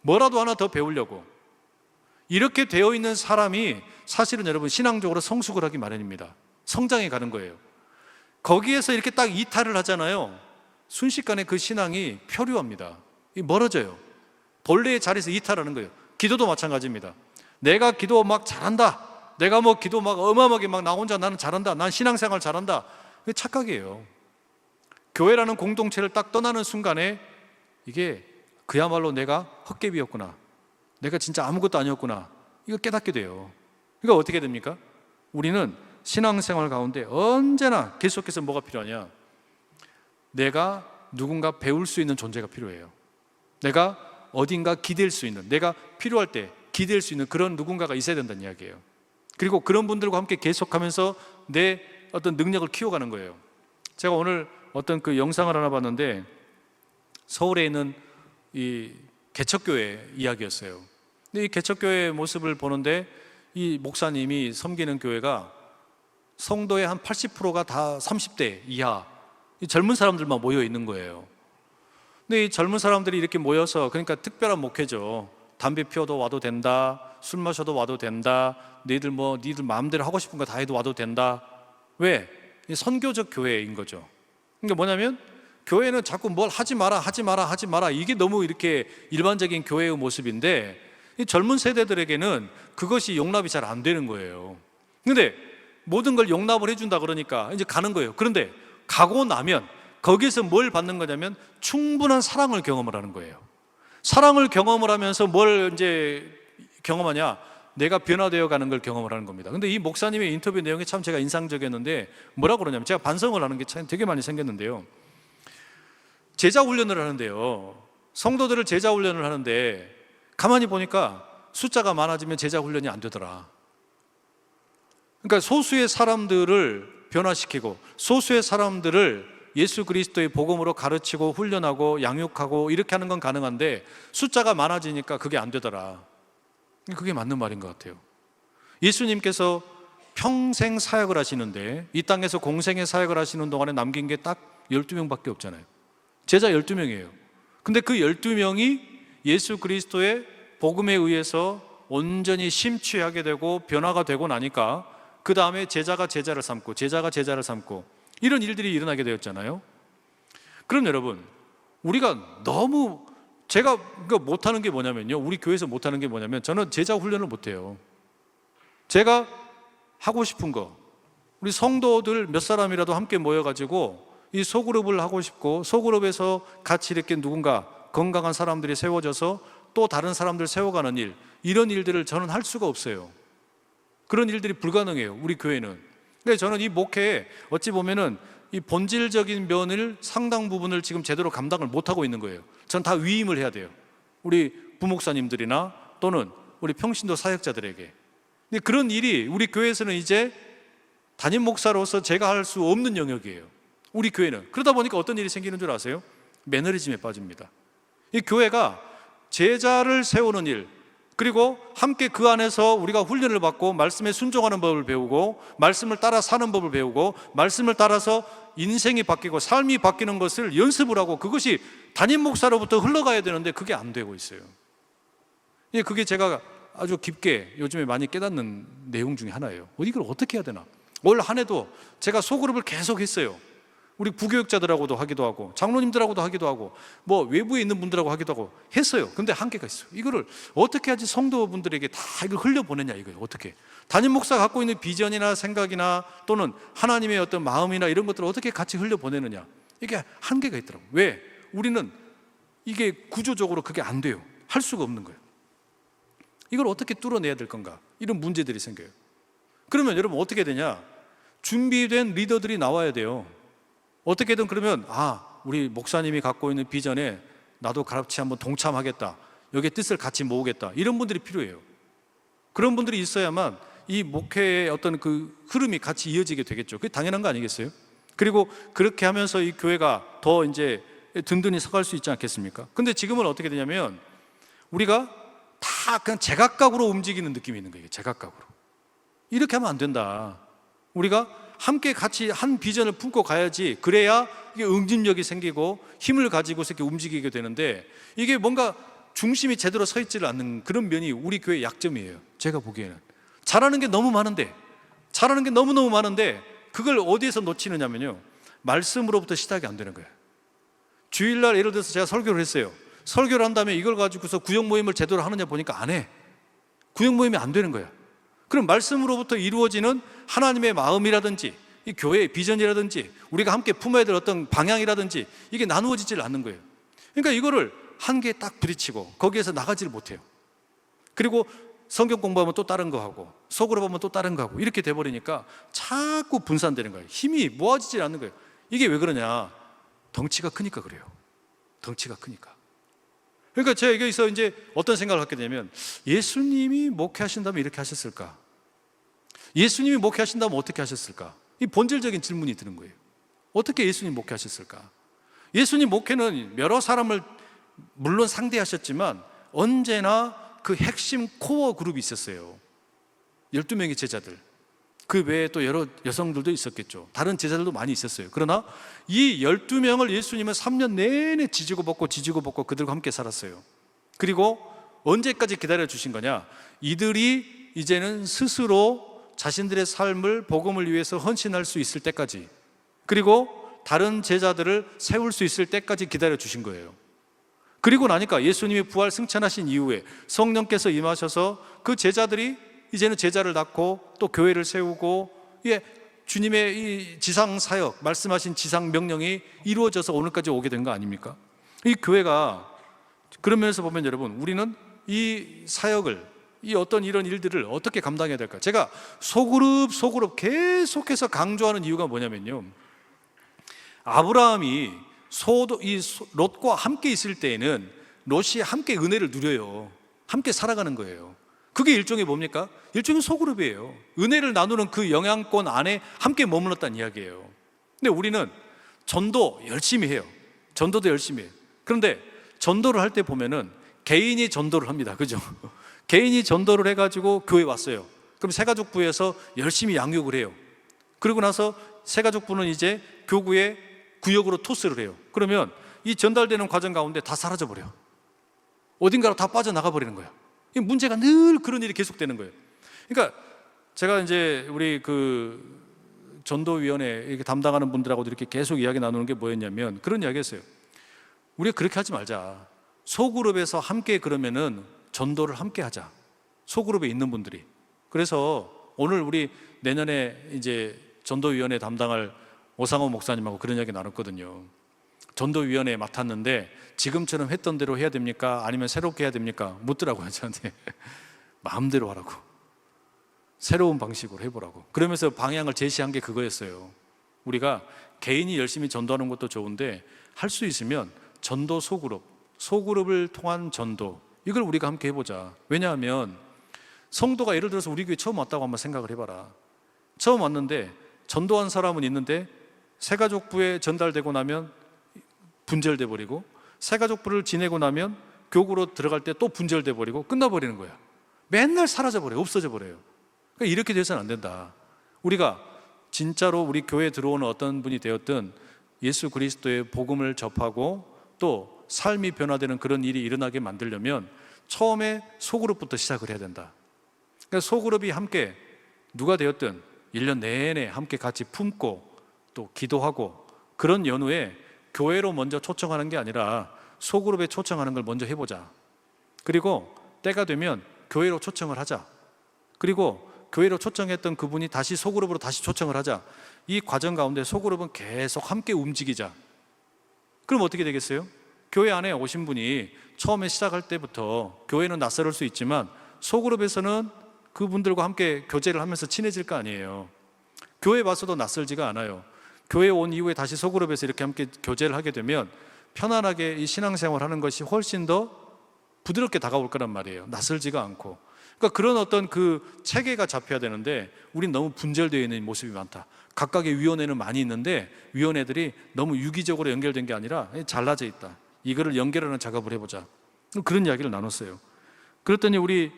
뭐라도 하나 더 배우려고 이렇게 되어 있는 사람이 사실은 여러분 신앙적으로 성숙을 하기 마련입니다. 성장해 가는 거예요. 거기에서 이렇게 딱 이탈을 하잖아요. 순식간에 그 신앙이 표류합니다. 멀어져요. 본래의 자리에서 이탈하는 거예요. 기도도 마찬가지입니다. 내가 기도 막 잘한다. 내가 뭐 기도 막 어마어마하게 막 나 혼자 나는 잘한다. 난 신앙생활 잘한다. 그게 착각이에요. 교회라는 공동체를 딱 떠나는 순간에 이게 그야말로 내가 헛개비였구나. 내가 진짜 아무것도 아니었구나. 이거 깨닫게 돼요. 그러니까 어떻게 됩니까? 우리는 신앙생활 가운데 언제나 계속해서 뭐가 필요하냐? 내가 누군가 배울 수 있는 존재가 필요해요. 내가 어딘가 기댈 수 있는, 내가 필요할 때 기댈 수 있는 그런 누군가가 있어야 된다는 이야기예요. 그리고 그런 분들과 함께 계속하면서 내 어떤 능력을 키워가는 거예요. 제가 오늘 어떤 그 영상을 하나 봤는데 서울에 있는 이 개척교회 이야기였어요. 근데 이 개척교회 모습을 보는데 이 목사님이 섬기는 교회가 성도의 한 80%가 다 30대 이하 이 젊은 사람들만 모여 있는 거예요. 근데 이 젊은 사람들이 이렇게 모여서 그러니까 특별한 목회죠. 담배 피워도 와도 된다. 술 마셔도 와도 된다. 니들 마음대로 하고 싶은 거 다 해도 와도 된다. 왜? 선교적 교회인 거죠. 그러니까 뭐냐면 교회는 자꾸 뭘 하지 마라, 하지 마라, 하지 마라, 이게 너무 이렇게 일반적인 교회의 모습인데, 이 젊은 세대들에게는 그것이 용납이 잘 안 되는 거예요. 근데 모든 걸 용납을 해준다 그러니까 이제 가는 거예요. 그런데 가고 나면 거기서 뭘 받는 거냐면 충분한 사랑을 경험을 하는 거예요. 사랑을 경험을 하면서 뭘 이제 경험하냐? 내가 변화되어 가는 걸 경험을 하는 겁니다. 근데 이 목사님의 인터뷰 내용이 참 제가 인상적이었는데, 뭐라고 그러냐면, 제가 반성을 하는 게 참 되게 많이 생겼는데요, 제자 훈련을 하는데요, 성도들을 제자 훈련을 하는데 가만히 보니까 숫자가 많아지면 제자 훈련이 안 되더라. 그러니까 소수의 사람들을 변화시키고 소수의 사람들을 예수 그리스도의 복음으로 가르치고 훈련하고 양육하고 이렇게 하는 건 가능한데, 숫자가 많아지니까 그게 안 되더라. 그게 맞는 말인 것 같아요. 예수님께서 평생 사역을 하시는데, 이 땅에서 공생의 사역을 하시는 동안에 남긴 게 딱 12명밖에 없잖아요. 제자 12명이에요. 근데 그 12명이 예수 그리스도의 복음에 의해서 온전히 심취하게 되고 변화가 되고 나니까 그 다음에 제자가 제자를 삼고 제자가 제자를 삼고 이런 일들이 일어나게 되었잖아요. 그럼 여러분, 우리가 너무, 제가 못하는 게 뭐냐면요, 우리 교회에서 못하는 게 뭐냐면, 저는 제자 훈련을 못해요. 제가 하고 싶은 거, 우리 성도들 몇 사람이라도 함께 모여가지고 이 소그룹을 하고 싶고, 소그룹에서 같이 이렇게 누군가 건강한 사람들이 세워져서 또 다른 사람들 세워가는 일, 이런 일들을 저는 할 수가 없어요. 그런 일들이 불가능해요, 우리 교회는. 근데 저는 이 목회에 어찌 보면은 이 본질적인 면을 상당 부분을 지금 제대로 감당을 못하고 있는 거예요. 전 다 위임을 해야 돼요, 우리 부목사님들이나 또는 우리 평신도 사역자들에게. 근데 그런 일이 우리 교회에서는 이제 담임 목사로서 제가 할 수 없는 영역이에요, 우리 교회는. 그러다 보니까 어떤 일이 생기는 줄 아세요? 매너리즘에 빠집니다. 이 교회가 제자를 세우는 일, 그리고 함께 그 안에서 우리가 훈련을 받고 말씀에 순종하는 법을 배우고 말씀을 따라 사는 법을 배우고 말씀을 따라서 인생이 바뀌고 삶이 바뀌는 것을 연습을 하고, 그것이 담임 목사로부터 흘러가야 되는데 그게 안 되고 있어요. 그게 제가 아주 깊게 요즘에 많이 깨닫는 내용 중에 하나예요. 이걸 어떻게 해야 되나. 올 한 해도 제가 소그룹을 계속 했어요. 우리 부교육자들하고도 하기도 하고 장로님들하고도 하기도 하고 뭐 외부에 있는 분들하고 하기도 하고 했어요. 근데 한계가 있어요. 이거를 어떻게 하지 성도분들에게 다 이걸 흘려보내냐, 이거예요. 어떻게 담임 목사가 갖고 있는 비전이나 생각이나 또는 하나님의 어떤 마음이나 이런 것들을 어떻게 같이 흘려보내느냐, 이게 한계가 있더라고요. 왜? 우리는 이게 구조적으로 그게 안 돼요. 할 수가 없는 거예요. 이걸 어떻게 뚫어내야 될 건가, 이런 문제들이 생겨요. 그러면 여러분 어떻게 되냐, 준비된 리더들이 나와야 돼요. 어떻게든. 그러면 우리 목사님이 갖고 있는 비전에 나도 같이 한번 동참하겠다, 여기에 뜻을 같이 모으겠다, 이런 분들이 필요해요. 그런 분들이 있어야만 이 목회의 어떤 그 흐름이 같이 이어지게 되겠죠. 그게 당연한 거 아니겠어요? 그리고 그렇게 하면서 이 교회가 더 이제 든든히 서갈 수 있지 않겠습니까? 근데 지금은 어떻게 되냐면 우리가 다 그냥 제각각으로 움직이는 느낌이 있는 거예요. 제각각으로. 이렇게 하면 안 된다. 우리가 함께 같이 한 비전을 품고 가야지, 그래야 이게 응집력이 생기고 힘을 가지고서 이렇게 움직이게 되는데, 이게 뭔가 중심이 제대로 서 있지를 않는 그런 면이 우리 교회의 약점이에요. 제가 보기에는 잘하는 게 너무 많은데, 잘하는 게 너무너무 많은데 그걸 어디에서 놓치느냐면요, 말씀으로부터 시작이 안 되는 거예요. 주일날 예를 들어서 제가 설교를 했어요. 설교를 한 다음에 이걸 가지고서 구역 모임을 제대로 하느냐 보니까 안 해. 구역 모임이 안 되는 거야. 그럼 말씀으로부터 이루어지는 하나님의 마음이라든지 이 교회의 비전이라든지 우리가 함께 품어야 될 어떤 방향이라든지 이게 나누어지질 않는 거예요. 그러니까 이거를 한 개에 딱 부딪히고 거기에서 나가지를 못해요. 그리고 성경 공부하면 또 다른 거 하고 속으로 보면 또 다른 거 하고 이렇게 돼버리니까 자꾸 분산되는 거예요. 힘이 모아지질 않는 거예요. 이게 왜 그러냐, 덩치가 크니까 그래요. 덩치가 크니까. 그러니까 제가 여기서 이제 어떤 생각을 갖게 되냐면, 예수님이 목회하신다면 이렇게 하셨을까? 예수님이 목회하신다면 어떻게 하셨을까? 이 본질적인 질문이 드는 거예요. 어떻게 예수님 목회하셨을까? 예수님 목회는 여러 사람을 물론 상대하셨지만 언제나 그 핵심 코어 그룹이 있었어요. 12명의 제자들. 그 외에 또 여러 여성들도 있었겠죠. 다른 제자들도 많이 있었어요. 그러나 이 12명을 예수님은 3년 내내 지지고 볶고 그들과 함께 살았어요. 그리고 언제까지 기다려 주신 거냐? 이들이 이제는 스스로 자신들의 삶을 복음을 위해서 헌신할 수 있을 때까지, 그리고 다른 제자들을 세울 수 있을 때까지 기다려 주신 거예요. 그리고 나니까 예수님이 부활 승천하신 이후에 성령께서 임하셔서 그 제자들이 이제는 제자를 낳고 또 교회를 세우고, 주님의 이 지상 사역, 말씀하신 지상 명령이 이루어져서 오늘까지 오게 된 거 아닙니까? 이 교회가 그런 면에서 보면 여러분, 우리는 이 사역을, 이 어떤 이런 일들을 어떻게 감당해야 될까? 제가 소그룹 계속해서 강조하는 이유가 뭐냐면요, 아브라함이 롯과 함께 있을 때에는 롯이 함께 은혜를 누려요. 함께 살아가는 거예요. 그게 일종의 뭡니까? 일종의 소그룹이에요. 은혜를 나누는 그 영향권 안에 함께 머물렀다는 이야기예요. 근데 우리는 전도 열심히 해요. 전도도 열심히 해요. 그런데 전도를 할 때 보면은 개인이 전도를 합니다. 그죠? 개인이 전도를 해가지고 교회 왔어요. 그럼 새가족부에서 열심히 양육을 해요. 그리고 나서 새가족부는 이제 교구에 구역으로 토스를 해요. 그러면 이 전달되는 과정 가운데 다 사라져버려요. 어딘가로 다 빠져나가 버리는 거예요. 이 문제가 늘 그런 일이 계속되는 거예요. 그러니까 제가 이제 우리 그 전도위원회 이렇게 담당하는 분들하고도 이렇게 계속 이야기 나누는 게 뭐였냐면 그런 이야기 했어요. 우리가 그렇게 하지 말자. 소그룹에서 함께 그러면은 전도를 함께 하자. 소그룹에 있는 분들이. 그래서 오늘 우리 내년에 이제 전도위원회 담당할 오상호 목사님하고 그런 이야기 나눴거든요. 전도위원회에 맡았는데 지금처럼 했던 대로 해야 됩니까? 아니면 새롭게 해야 됩니까? 묻더라고요, 저한테. 마음대로 하라고. 새로운 방식으로 해보라고. 그러면서 방향을 제시한 게 그거였어요. 우리가 개인이 열심히 전도하는 것도 좋은데 할 수 있으면 전도 소그룹을 통한 전도, 이걸 우리가 함께 해보자. 왜냐하면 성도가 예를 들어서 우리 교회 처음 왔다고 한번 생각을 해봐라. 처음 왔는데 전도한 사람은 있는데 새가족부에 전달되고 나면 분절돼 버리고, 새가족부를 지내고 나면 교구로 들어갈 때 또 분절돼 버리고 끝나버리는 거야. 맨날 사라져 버려요. 없어져 버려요. 그러니까 이렇게 돼서는 안 된다. 우리가 진짜로 우리 교회에 들어오는 어떤 분이 되었든 예수 그리스도의 복음을 접하고 또 삶이 변화되는 그런 일이 일어나게 만들려면 처음에 소그룹부터 시작을 해야 된다. 그러니까 소그룹이 함께 누가 되었든 1년 내내 함께 같이 품고 또 기도하고, 그런 연후에 교회로 먼저 초청하는 게 아니라 소그룹에 초청하는 걸 먼저 해보자. 그리고 때가 되면 교회로 초청을 하자. 그리고 교회로 초청했던 그분이 다시 소그룹으로 다시 초청을 하자. 이 과정 가운데 소그룹은 계속 함께 움직이자. 그럼 어떻게 되겠어요? 교회 안에 오신 분이 처음에 시작할 때부터 교회는 낯설을 수 있지만 소그룹에서는 그분들과 함께 교제를 하면서 친해질 거 아니에요. 교회 와서도 낯설지가 않아요. 교회 온 이후에 다시 소그룹에서 이렇게 함께 교제를 하게 되면 편안하게 이 신앙생활 하는 것이 훨씬 더 부드럽게 다가올 거란 말이에요. 낯설지가 않고. 그러니까 그런 어떤 그 체계가 잡혀야 되는데 우린 너무 분절되어 있는 모습이 많다. 각각의 위원회는 많이 있는데 위원회들이 너무 유기적으로 연결된 게 아니라 잘라져 있다. 이거를 연결하는 작업을 해보자. 그런 이야기를 나눴어요. 그랬더니 우리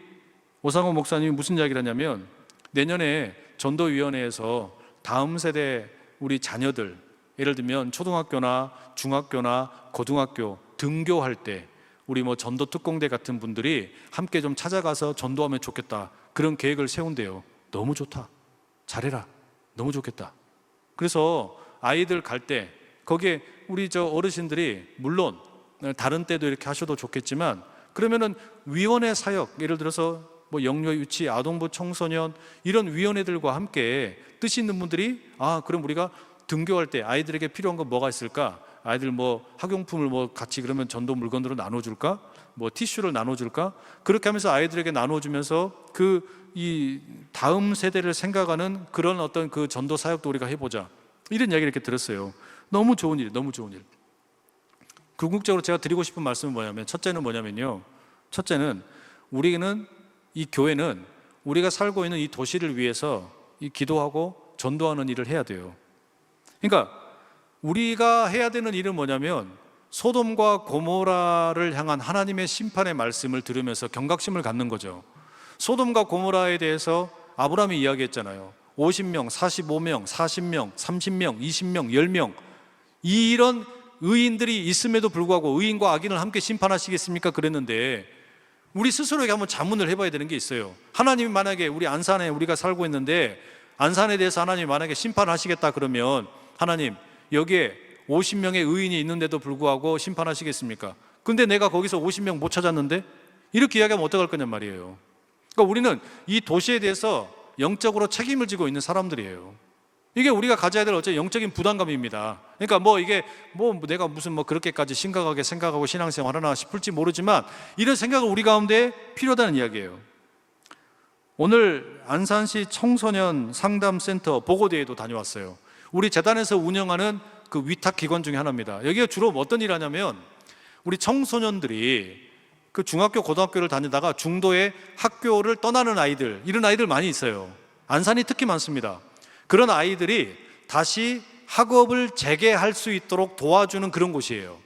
오상호 목사님이 무슨 이야기를 하냐면 내년에 전도위원회에서 다음 세대 우리 자녀들, 예를 들면 초등학교나 중학교나 고등학교 등교할 때 우리 뭐 전도 특공대 같은 분들이 함께 좀 찾아가서 전도하면 좋겠다. 그런 계획을 세운대요. 너무 좋다. 잘해라. 너무 좋겠다. 그래서 아이들 갈 때 거기에 우리 저 어르신들이 물론 다른 때도 이렇게 하셔도 좋겠지만 그러면은 위원회 사역, 예를 들어서 뭐 영유, 유치, 아동부, 청소년 이런 위원회들과 함께 뜻이 있는 분들이 그럼 우리가 등교할 때 아이들에게 필요한 건 뭐가 있을까? 아이들 뭐 학용품을 뭐 같이 그러면 전도 물건으로 나눠줄까? 뭐 티슈를 나눠줄까? 그렇게 하면서 아이들에게 나눠주면서 이 다음 세대를 생각하는 그런 어떤 그 전도 사역도 우리가 해보자. 이런 이야기를 이렇게 들었어요. 너무 좋은 일, 너무 좋은 일. 궁극적으로 제가 드리고 싶은 말씀은 뭐냐면 첫째는 우리는 이 교회는 우리가 살고 있는 이 도시를 위해서 이 기도하고 전도하는 일을 해야 돼요. 그러니까 우리가 해야 되는 일은 뭐냐면 소돔과 고모라를 향한 하나님의 심판의 말씀을 들으면서 경각심을 갖는 거죠. 소돔과 고모라에 대해서 아브라함이 이야기했잖아요. 50명, 45명, 40명, 30명, 20명, 10명 이런 의인들이 있음에도 불구하고 의인과 악인을 함께 심판하시겠습니까? 그랬는데 우리 스스로에게 한번 자문을 해봐야 되는 게 있어요. 하나님이 만약에 우리 안산에 우리가 살고 있는데 안산에 대해서 하나님이 만약에 심판하시겠다 그러면 하나님 여기에 50명의 의인이 있는데도 불구하고 심판하시겠습니까? 근데 내가 거기서 50명 못 찾았는데? 이렇게 이야기하면 어떡할 거냔 말이에요. 그러니까 우리는 이 도시에 대해서 영적으로 책임을 지고 있는 사람들이에요. 이게 우리가 가져야 될 어째 영적인 부담감입니다. 그러니까 이게 내가 무슨 그렇게까지 심각하게 생각하고 신앙생활 하나 싶을지 모르지만 이런 생각을 우리 가운데 필요하다는 이야기예요. 오늘 안산시 청소년 상담센터 보고대회도 다녀왔어요. 우리 재단에서 운영하는 그 위탁 기관 중에 하나입니다. 여기가 주로 어떤 일을 하냐면 우리 청소년들이 그 중학교, 고등학교를 다니다가 중도에 학교를 떠나는 아이들, 이런 아이들 많이 있어요. 안산이 특히 많습니다. 그런 아이들이 다시 학업을 재개할 수 있도록 도와주는 그런 곳이에요.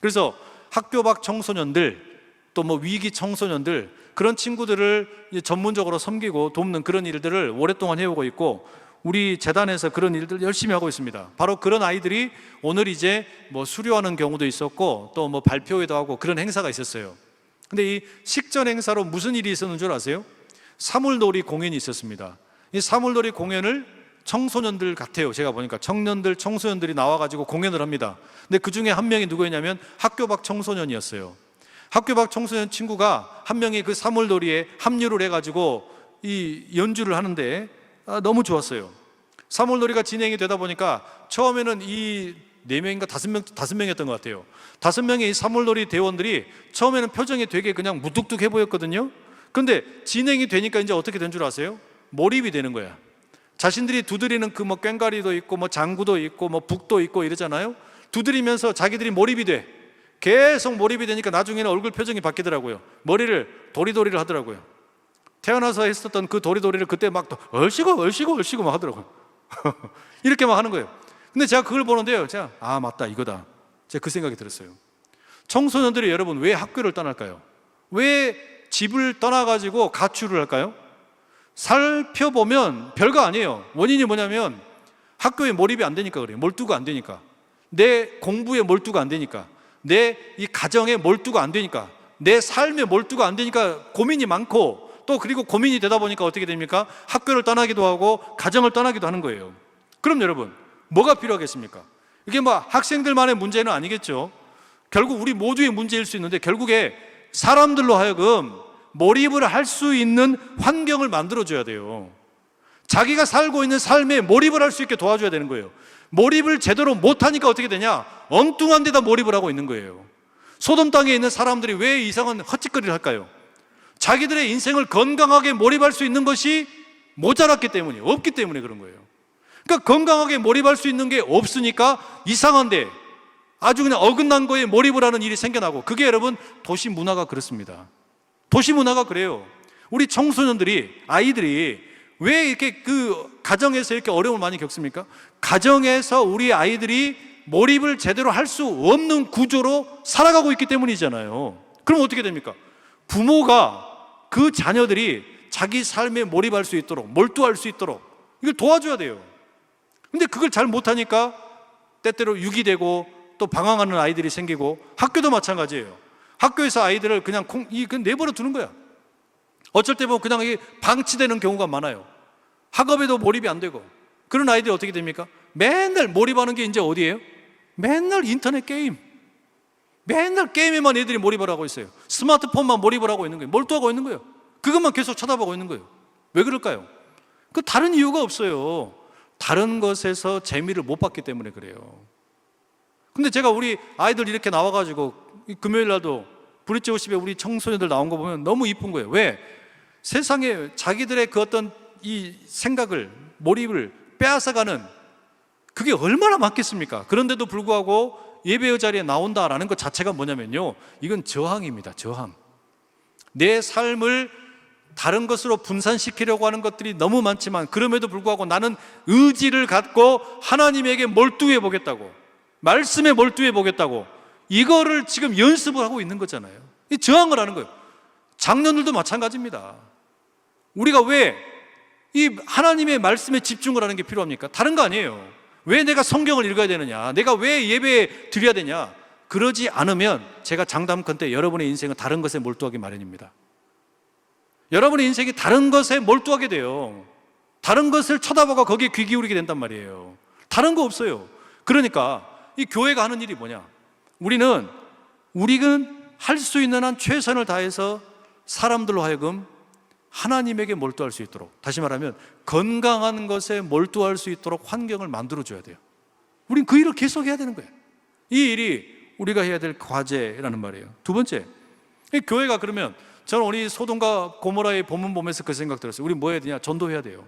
그래서 학교 밖 청소년들, 또 위기 청소년들, 그런 친구들을 전문적으로 섬기고 돕는 그런 일들을 오랫동안 해오고 있고, 우리 재단에서 그런 일들 열심히 하고 있습니다. 바로 그런 아이들이 오늘 이제 수료하는 경우도 있었고, 또 발표회도 하고 그런 행사가 있었어요. 근데 이 식전 행사로 무슨 일이 있었는 줄 아세요? 사물놀이 공연이 있었습니다. 이 사물놀이 공연을 청소년들 같아요. 제가 보니까 청년들, 청소년들이 나와가지고 공연을 합니다. 근데 그 중에 한 명이 누구였냐면 학교 밖 청소년이었어요. 학교 밖 청소년 친구가 한 명이 그 사물놀이에 합류를 해가지고 이 연주를 하는데 너무 좋았어요. 사물놀이가 진행이 되다 보니까 처음에는 이 4명인가 5명이었던 것 같아요. 5명의 이 사물놀이 대원들이 처음에는 표정이 되게 그냥 무뚝뚝해 보였거든요. 근데 진행이 되니까 이제 어떻게 된 줄 아세요? 몰입이 되는 거야. 자신들이 두드리는 그 꽹과리도 있고 장구도 있고 북도 있고 이러잖아요. 두드리면서 자기들이 몰입이 돼. 계속 몰입이 되니까 나중에는 얼굴 표정이 바뀌더라고요. 머리를 도리도리를 하더라고요. 태어나서 했었던 그 도리도리를 그때 막 또 얼씨구 막 하더라고요. 이렇게 막 하는 거예요. 근데 제가 그걸 보는데요, 제가 맞다, 이거다, 제가 그 생각이 들었어요. 청소년들이 여러분 왜 학교를 떠날까요? 왜 집을 떠나가지고 가출을 할까요? 살펴보면 별거 아니에요. 원인이 뭐냐면 학교에 몰입이 안 되니까 그래요. 몰두가 안 되니까. 내 공부에 몰두가 안 되니까, 내 이 가정에 몰두가 안 되니까, 내 삶에 몰두가 안 되니까 고민이 많고, 또 그리고 고민이 되다 보니까 어떻게 됩니까? 학교를 떠나기도 하고 가정을 떠나기도 하는 거예요. 그럼 여러분 뭐가 필요하겠습니까? 이게 학생들만의 문제는 아니겠죠. 결국 우리 모두의 문제일 수 있는데, 결국에 사람들로 하여금 몰입을 할 수 있는 환경을 만들어줘야 돼요. 자기가 살고 있는 삶에 몰입을 할 수 있게 도와줘야 되는 거예요. 몰입을 제대로 못하니까 어떻게 되냐? 엉뚱한 데다 몰입을 하고 있는 거예요. 소돔 땅에 있는 사람들이 왜 이상한 헛짓거리를 할까요? 자기들의 인생을 건강하게 몰입할 수 있는 것이 모자랐기 때문이에요. 없기 때문에 그런 거예요. 그러니까 건강하게 몰입할 수 있는 게 없으니까 이상한데 아주 그냥 어긋난 거에 몰입을 하는 일이 생겨나고, 그게 여러분 도시 문화가 그렇습니다. 도시 문화가 그래요. 우리 청소년들이, 아이들이 왜 이렇게 그 가정에서 이렇게 어려움을 많이 겪습니까? 가정에서 우리 아이들이 몰입을 제대로 할 수 없는 구조로 살아가고 있기 때문이잖아요. 그럼 어떻게 됩니까? 부모가 그 자녀들이 자기 삶에 몰입할 수 있도록, 몰두할 수 있도록 이걸 도와줘야 돼요. 근데 그걸 잘 못하니까 때때로 유기되고 또 방황하는 아이들이 생기고, 학교도 마찬가지예요. 학교에서 아이들을 그냥 내버려 두는 거야. 어쩔 때 보면 그냥 방치되는 경우가 많아요. 학업에도 몰입이 안 되고. 그런 아이들이 어떻게 됩니까? 맨날 몰입하는 게 이제 어디예요? 맨날 인터넷 게임. 맨날 게임에만 애들이 몰입을 하고 있어요. 스마트폰만 몰입을 하고 있는 거예요. 몰두하고 있는 거예요. 그것만 계속 쳐다보고 있는 거예요. 왜 그럴까요? 그 다른 이유가 없어요. 다른 것에서 재미를 못 받기 때문에 그래요. 근데 제가 우리 아이들 이렇게 나와가지고 금요일 날도 브릿지 워십에 우리 청소년들 나온 거 보면 너무 이쁜 거예요. 왜? 세상에 자기들의 그 어떤 이 생각을, 몰입을 빼앗아가는 그게 얼마나 많겠습니까? 그런데도 불구하고 예배의 자리에 나온다라는 것 자체가 뭐냐면요, 이건 저항입니다. 저항. 내 삶을 다른 것으로 분산시키려고 하는 것들이 너무 많지만, 그럼에도 불구하고 나는 의지를 갖고 하나님에게 몰두해 보겠다고, 말씀에 몰두해 보겠다고, 이거를 지금 연습을 하고 있는 거잖아요. 이 저항을 하는 거예요. 장년들도 마찬가지입니다. 우리가 왜 이 하나님의 말씀에 집중을 하는 게 필요합니까? 다른 거 아니에요. 왜 내가 성경을 읽어야 되느냐? 내가 왜 예배에 드려야 되냐? 그러지 않으면 제가 장담컨대 여러분의 인생은 다른 것에 몰두하기 마련입니다. 여러분의 인생이 다른 것에 몰두하게 돼요. 다른 것을 쳐다보고 거기에 귀 기울이게 된단 말이에요. 다른 거 없어요. 그러니까 이 교회가 하는 일이 뭐냐? 우리는 할 수 있는 한 최선을 다해서 사람들로 하여금 하나님에게 몰두할 수 있도록, 다시 말하면 건강한 것에 몰두할 수 있도록 환경을 만들어줘야 돼요. 우린 그 일을 계속 해야 되는 거예요. 이 일이 우리가 해야 될 과제라는 말이에요. 두 번째, 이 교회가 그러면 저는 우리 소돔과 고모라의 본문 보면서 그 생각 들었어요. 우리 뭐 해야 되냐? 전도해야 돼요.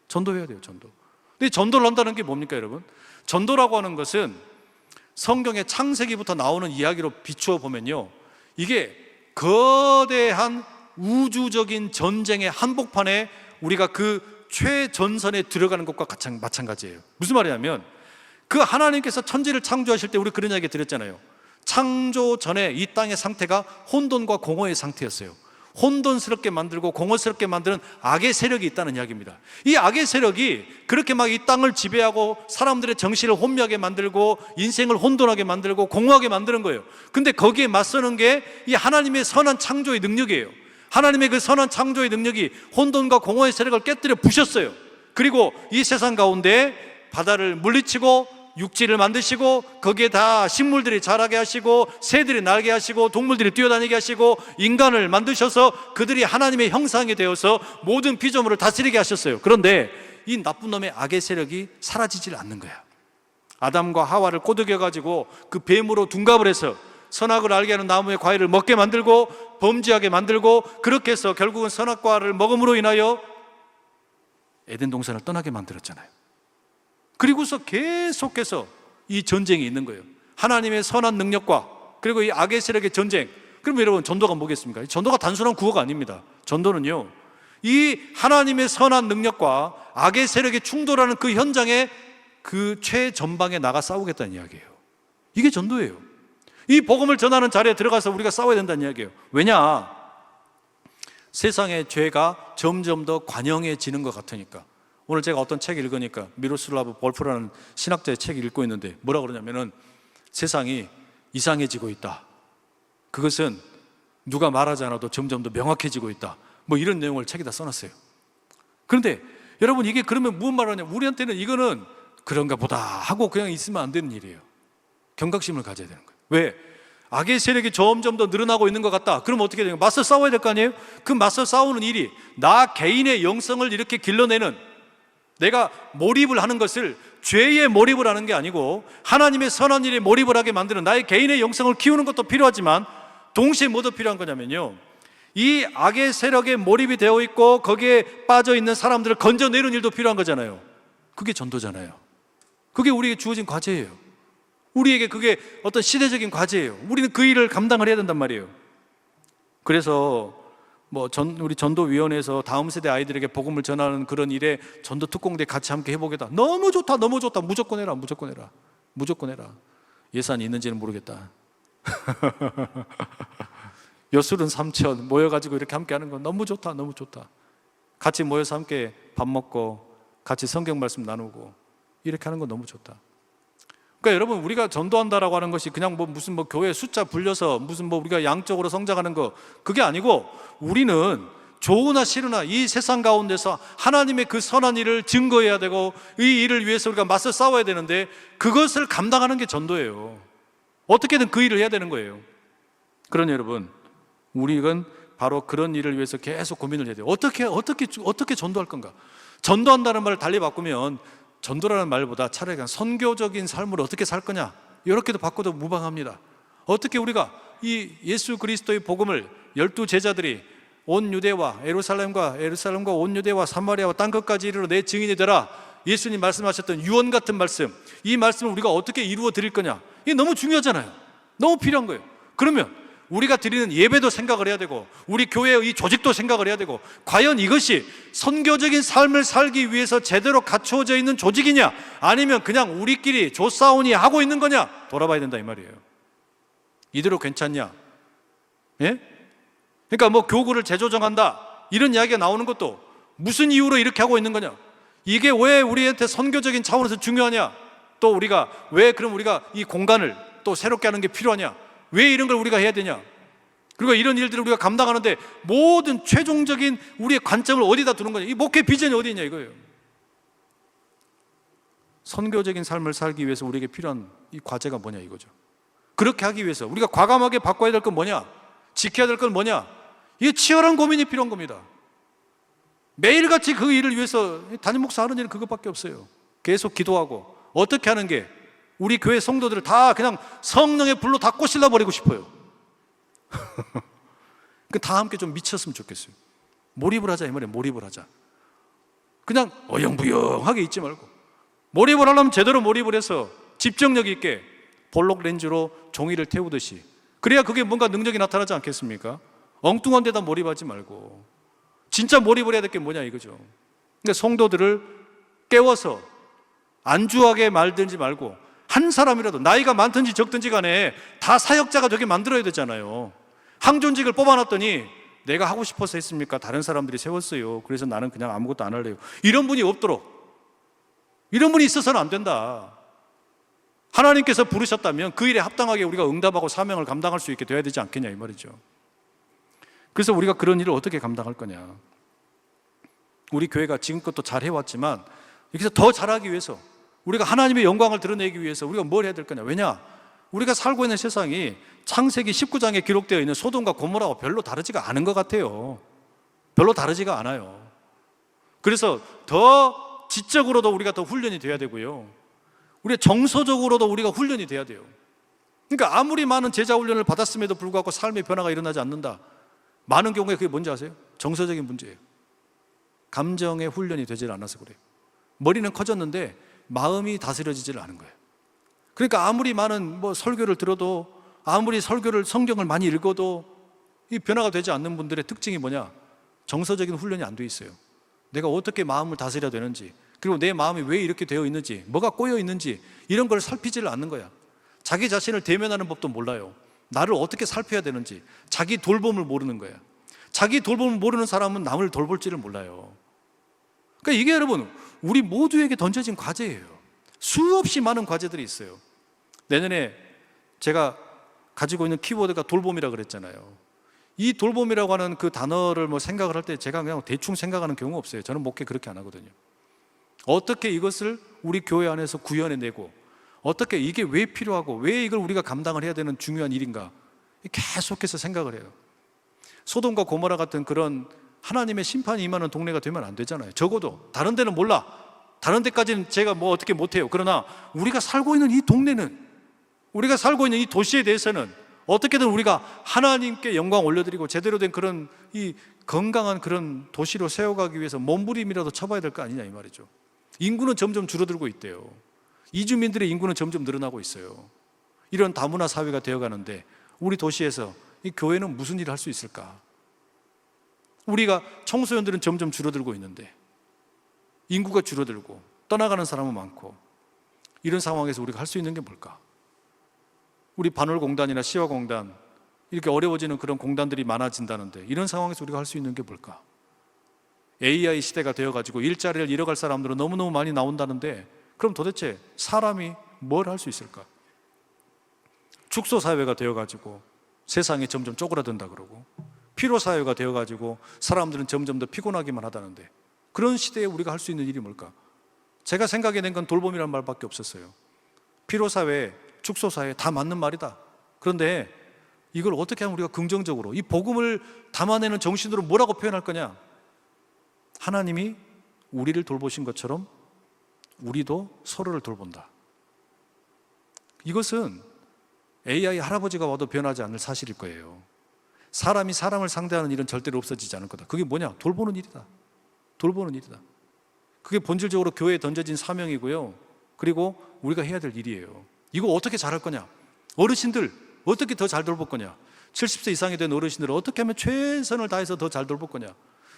전도해야 돼요. 전도. 근데 전도를 한다는 게 뭡니까, 여러분? 전도라고 하는 것은 성경의 창세기부터 나오는 이야기로 비추어 보면요, 이게 거대한 우주적인 전쟁의 한복판에 우리가 그 최전선에 들어가는 것과 마찬가지예요. 무슨 말이냐면, 그 하나님께서 천지를 창조하실 때 우리 그런 이야기 드렸잖아요. 창조 전에 이 땅의 상태가 혼돈과 공허의 상태였어요. 혼돈스럽게 만들고 공허스럽게 만드는 악의 세력이 있다는 이야기입니다. 이 악의 세력이 그렇게 막 이 땅을 지배하고 사람들의 정신을 혼미하게 만들고 인생을 혼돈하게 만들고 공허하게 만드는 거예요. 근데 거기에 맞서는 게 이 하나님의 선한 창조의 능력이에요. 하나님의 그 선한 창조의 능력이 혼돈과 공허의 세력을 깨뜨려 부셨어요. 그리고 이 세상 가운데 바다를 물리치고 육지를 만드시고 거기에 다 식물들이 자라게 하시고 새들이 날게 하시고 동물들이 뛰어다니게 하시고 인간을 만드셔서 그들이 하나님의 형상이 되어서 모든 피조물을 다스리게 하셨어요. 그런데 이 나쁜 놈의 악의 세력이 사라지질 않는 거야. 아담과 하와를 꼬드겨가지고 그 뱀으로 둔갑을 해서 선악을 알게 하는 나무의 과일을 먹게 만들고 범죄하게 만들고, 그렇게 해서 결국은 선악과를 먹음으로 인하여 에덴 동산을 떠나게 만들었잖아요. 그리고서 계속해서 이 전쟁이 있는 거예요. 하나님의 선한 능력과 그리고 이 악의 세력의 전쟁. 그럼 여러분, 전도가 뭐겠습니까? 전도가 단순한 구호가 아닙니다. 전도는요, 이 하나님의 선한 능력과 악의 세력이 충돌하는 그 현장에 그 최전방에 나가 싸우겠다는 이야기예요. 이게 전도예요. 이 복음을 전하는 자리에 들어가서 우리가 싸워야 된다는 이야기예요. 왜냐? 세상의 죄가 점점 더 관영해지는 것 같으니까. 오늘 제가 어떤 책을 읽으니까 미로슬라브 볼프라는 신학자의 책을 읽고 있는데 뭐라고 그러냐면은, 세상이 이상해지고 있다. 그것은 누가 말하지 않아도 점점 더 명확해지고 있다. 뭐 이런 내용을 책에다 써놨어요. 그런데 여러분, 이게 그러면 무슨 말을 하냐? 우리한테는 이거는 그런가 보다 하고 그냥 있으면 안 되는 일이에요. 경각심을 가져야 되는 거예요. 왜? 악의 세력이 점점 더 늘어나고 있는 것 같다. 그럼 어떻게 되냐? 맞서 싸워야 될 거 아니에요? 그 맞서 싸우는 일이 나 개인의 영성을 이렇게 길러내는, 내가 몰입을 하는 것을 죄에 몰입을 하는 게 아니고 하나님의 선한 일에 몰입을 하게 만드는 나의 개인의 영성을 키우는 것도 필요하지만, 동시에 뭐도 필요한 거냐면요, 이 악의 세력에 몰입이 되어 있고 거기에 빠져 있는 사람들을 건져내는 일도 필요한 거잖아요. 그게 전도잖아요. 그게 우리에게 주어진 과제예요. 우리에게 그게 어떤 시대적인 과제예요. 우리는 그 일을 감당을 해야 된단 말이에요. 그래서 우리 전도위원회에서 다음 세대 아이들에게 복음을 전하는 그런 일에 전도 특공대 같이 함께 해보겠다. 너무 좋다, 너무 좋다. 무조건 해라, 무조건 해라, 무조건 해라. 예산이 있는지는 모르겠다. 여술은 3천 모여가지고 이렇게 함께 하는 건 너무 좋다, 너무 좋다. 같이 모여서 함께 밥 먹고 같이 성경 말씀 나누고 이렇게 하는 건 너무 좋다. 그러니까 여러분, 우리가 전도한다라고 하는 것이 그냥 무슨 교회 숫자 불려서 무슨 우리가 양적으로 성장하는 거, 그게 아니고, 우리는 좋으나 싫으나 이 세상 가운데서 하나님의 그 선한 일을 증거해야 되고 이 일을 위해서 우리가 맞서 싸워야 되는데, 그것을 감당하는 게 전도예요. 어떻게든 그 일을 해야 되는 거예요. 그러니 여러분, 우리는 바로 그런 일을 위해서 계속 고민을 해야 돼요. 어떻게 전도할 건가? 전도한다는 말을 달리 바꾸면, 전도라는 말보다 차라리 그냥 선교적인 삶을 어떻게 살 거냐, 이렇게도 바꿔도 무방합니다. 어떻게 우리가 이 예수 그리스도의 복음을 12 제자들이 온 유대와 예루살렘과 온 유대와 사마리아와 땅끝까지 이르러 내 증인이 되라, 예수님 말씀하셨던 유언 같은 말씀, 이 말씀을 우리가 어떻게 이루어 드릴 거냐, 이게 너무 중요하잖아요. 너무 필요한 거예요. 그러면 우리가 드리는 예배도 생각을 해야 되고 우리 교회의 이 조직도 생각을 해야 되고, 과연 이것이 선교적인 삶을 살기 위해서 제대로 갖추어져 있는 조직이냐, 아니면 그냥 우리끼리 조싸우니 하고 있는 거냐, 돌아봐야 된다 이 말이에요. 이대로 괜찮냐? 예? 그러니까 교구를 재조정한다 이런 이야기가 나오는 것도 무슨 이유로 이렇게 하고 있는 거냐, 이게 왜 우리한테 선교적인 차원에서 중요하냐, 또 그럼 우리가 이 공간을 또 새롭게 하는 게 필요하냐, 왜 이런 걸 우리가 해야 되냐, 그리고 이런 일들을 우리가 감당하는데 모든 최종적인 우리의 관점을 어디다 두는 거냐, 이 목회 비전이 어디 있냐 이거예요. 선교적인 삶을 살기 위해서 우리에게 필요한 이 과제가 뭐냐 이거죠. 그렇게 하기 위해서 우리가 과감하게 바꿔야 될 건 뭐냐, 지켜야 될 건 뭐냐, 이게 치열한 고민이 필요한 겁니다. 매일같이 그 일을 위해서 담임 목사 하는 일은 그것밖에 없어요. 계속 기도하고 어떻게 하는 게 우리 교회 성도들을 다 그냥 성령의 불로 다 꼬실러 버리고 싶어요. 다 함께 좀 미쳤으면 좋겠어요. 몰입을 하자 이 말이에요. 몰입을 하자. 그냥 어영부영하게 있지 말고 몰입을 하려면 제대로 몰입을 해서 집중력 있게 볼록 렌즈로 종이를 태우듯이, 그래야 그게 뭔가 능력이 나타나지 않겠습니까? 엉뚱한 데다 몰입하지 말고 진짜 몰입을 해야 될 게 뭐냐 이거죠. 근데 성도들을 깨워서 안주하게 말든지 말고 한 사람이라도 나이가 많든지 적든지 간에 다 사역자가 되게 만들어야 되잖아요. 항존직을 뽑아놨더니 내가 하고 싶어서 했습니까? 다른 사람들이 세웠어요. 그래서 나는 그냥 아무것도 안 할래요. 이런 분이 없도록, 이런 분이 있어서는 안 된다. 하나님께서 부르셨다면 그 일에 합당하게 우리가 응답하고 사명을 감당할 수 있게 돼야 되지 않겠냐 이 말이죠. 그래서 우리가 그런 일을 어떻게 감당할 거냐. 우리 교회가 지금껏도 잘 해왔지만 여기서 더 잘하기 위해서, 우리가 하나님의 영광을 드러내기 위해서 우리가 뭘 해야 될 거냐. 왜냐? 우리가 살고 있는 세상이 창세기 19장에 기록되어 있는 소돔과 고모라와 별로 다르지가 않은 것 같아요. 별로 다르지가 않아요. 그래서 더 지적으로도 우리가 더 훈련이 돼야 되고요, 우리 정서적으로도 우리가 훈련이 돼야 돼요. 그러니까 아무리 많은 제자 훈련을 받았음에도 불구하고 삶의 변화가 일어나지 않는다. 많은 경우에 그게 뭔지 아세요? 정서적인 문제예요. 감정의 훈련이 되질 않아서 그래요. 머리는 커졌는데 마음이 다스려지질 않은 거예요. 그러니까 아무리 많은 설교를 들어도, 아무리 성경을 많이 읽어도 이 변화가 되지 않는 분들의 특징이 뭐냐? 정서적인 훈련이 안 돼 있어요. 내가 어떻게 마음을 다스려야 되는지, 그리고 내 마음이 왜 이렇게 되어 있는지, 뭐가 꼬여 있는지, 이런 걸 살피지를 않는 거야. 자기 자신을 대면하는 법도 몰라요. 나를 어떻게 살펴야 되는지, 자기 돌봄을 모르는 거야. 자기 돌봄을 모르는 사람은 남을 돌볼지를 몰라요. 그러니까 이게 여러분, 우리 모두에게 던져진 과제예요. 수없이 많은 과제들이 있어요. 내년에 제가 가지고 있는 키워드가 돌봄이라고 그랬잖아요. 이 돌봄이라고 하는 그 단어를 생각을 할 때 제가 그냥 대충 생각하는 경우가 없어요. 저는 목회 그렇게 안 하거든요. 어떻게 이것을 우리 교회 안에서 구현해내고, 어떻게 이게 왜 필요하고 왜 이걸 우리가 감당을 해야 되는 중요한 일인가, 계속해서 생각을 해요. 소돔과 고모라 같은 그런 하나님의 심판이 임하는 동네가 되면 안 되잖아요. 적어도 다른 데는 몰라, 다른 데까지는 제가 어떻게 못해요. 그러나 우리가 살고 있는 이 동네는, 우리가 살고 있는 이 도시에 대해서는 어떻게든 우리가 하나님께 영광 올려드리고 제대로 된 그런 이 건강한 그런 도시로 세워가기 위해서 몸부림이라도 쳐봐야 될 거 아니냐 이 말이죠. 인구는 점점 줄어들고 있대요. 이주민들의 인구는 점점 늘어나고 있어요. 이런 다문화 사회가 되어가는데 우리 도시에서 이 교회는 무슨 일을 할 수 있을까? 우리가 청소년들은 점점 줄어들고 있는데 인구가 줄어들고 떠나가는 사람은 많고, 이런 상황에서 우리가 할 수 있는 게 뭘까? 우리 반월공단이나 시화공단, 이렇게 어려워지는 그런 공단들이 많아진다는데 이런 상황에서 우리가 할 수 있는 게 뭘까? AI 시대가 되어가지고 일자리를 잃어갈 사람들은 너무너무 많이 나온다는데 그럼 도대체 사람이 뭘 할 수 있을까? 축소사회가 되어가지고 세상이 점점 쪼그라든다 그러고, 피로사회가 되어가지고 사람들은 점점 더 피곤하기만 하다는데 그런 시대에 우리가 할 수 있는 일이 뭘까? 제가 생각해낸 건 돌봄이라는 말밖에 없었어요. 피로사회, 축소사회 다 맞는 말이다. 그런데 이걸 어떻게 하면 우리가 긍정적으로 이 복음을 담아내는 정신으로 뭐라고 표현할 거냐? 하나님이 우리를 돌보신 것처럼 우리도 서로를 돌본다. 이것은 AI 할아버지가 와도 변하지 않을 사실일 거예요. 사람이 사람을 상대하는 일은 절대로 없어지지 않을 거다. 그게 뭐냐? 돌보는 일이다. 돌보는 일이다. 그게 본질적으로 교회에 던져진 사명이고요, 그리고 우리가 해야 될 일이에요. 이거 어떻게 잘할 거냐? 어르신들 어떻게 더 잘 돌볼 거냐? 70세 이상이 된 어르신들을 어떻게 하면 최선을 다해서 더 잘 돌볼 거냐?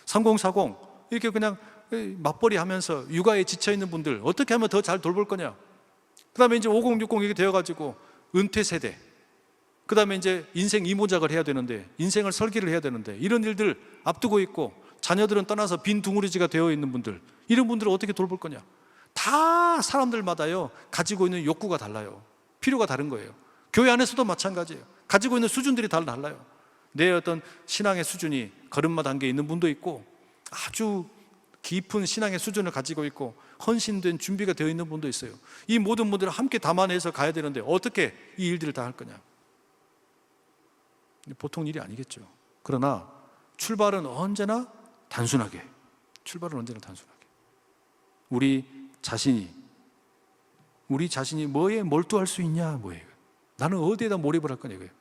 3040 이렇게 그냥 맞벌이 하면서 육아에 지쳐있는 분들 어떻게 하면 더 잘 돌볼 거냐? 그 다음에 이제 5060 이렇게 되어가지고 은퇴 세대, 그 다음에 이제 인생 이모작을 해야 되는데, 인생을 설계를 해야 되는데, 이런 일들 앞두고 있고 자녀들은 떠나서 빈 둥우리지가 되어 있는 분들, 이런 분들을 어떻게 돌볼 거냐? 다 사람들마다요 가지고 있는 욕구가 달라요. 필요가 다른 거예요. 교회 안에서도 마찬가지예요. 가지고 있는 수준들이 다 달라요. 내 어떤 신앙의 수준이 걸음마 단계에 있는 분도 있고, 아주 깊은 신앙의 수준을 가지고 있고 헌신된 준비가 되어 있는 분도 있어요. 이 모든 분들을 함께 담아내서 가야 되는데 어떻게 이 일들을 다 할 거냐? 보통 일이 아니겠죠. 그러나 출발은 언제나 단순하게, 우리 자신이 뭐에 몰두할 수 있냐, 뭐예요? 나는 어디에다 몰입을 할 거냐, 이거예요.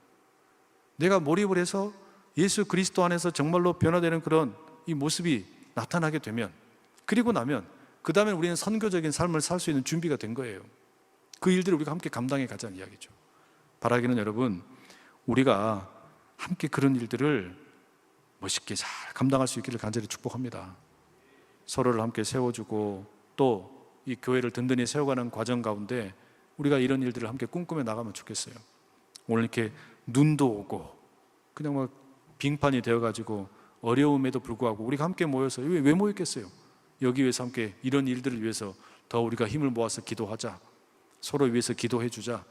내가 몰입을 해서 예수 그리스도 안에서 정말로 변화되는 그런 이 모습이 나타나게 되면, 그리고 나면 그 다음에 우리는 선교적인 삶을 살 수 있는 준비가 된 거예요. 그 일들을 우리가 함께 감당해 가자는 이야기죠. 바라기는 여러분, 우리가 함께 그런 일들을 멋있게 잘 감당할 수 있기를 간절히 축복합니다. 서로를 함께 세워주고 또 이 교회를 든든히 세워가는 과정 가운데 우리가 이런 일들을 함께 꿈꾸며 나가면 좋겠어요. 오늘 이렇게 눈도 오고 그냥 막 빙판이 되어가지고 어려움에도 불구하고 우리가 함께 모여서 왜 모였겠어요? 여기 위해서 함께 이런 일들을 위해서 더 우리가 힘을 모아서 기도하자. 서로 위해서 기도해 주자.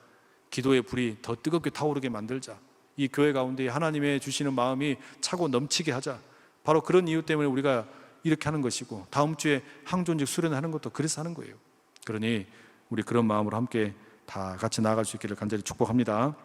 기도의 불이 더 뜨겁게 타오르게 만들자. 이 교회 가운데 하나님의 주시는 마음이 차고 넘치게 하자. 바로 그런 이유 때문에 우리가 이렇게 하는 것이고, 다음 주에 항존직 수련을 하는 것도 그래서 하는 거예요. 그러니 우리 그런 마음으로 함께 다 같이 나아갈 수 있기를 간절히 축복합니다.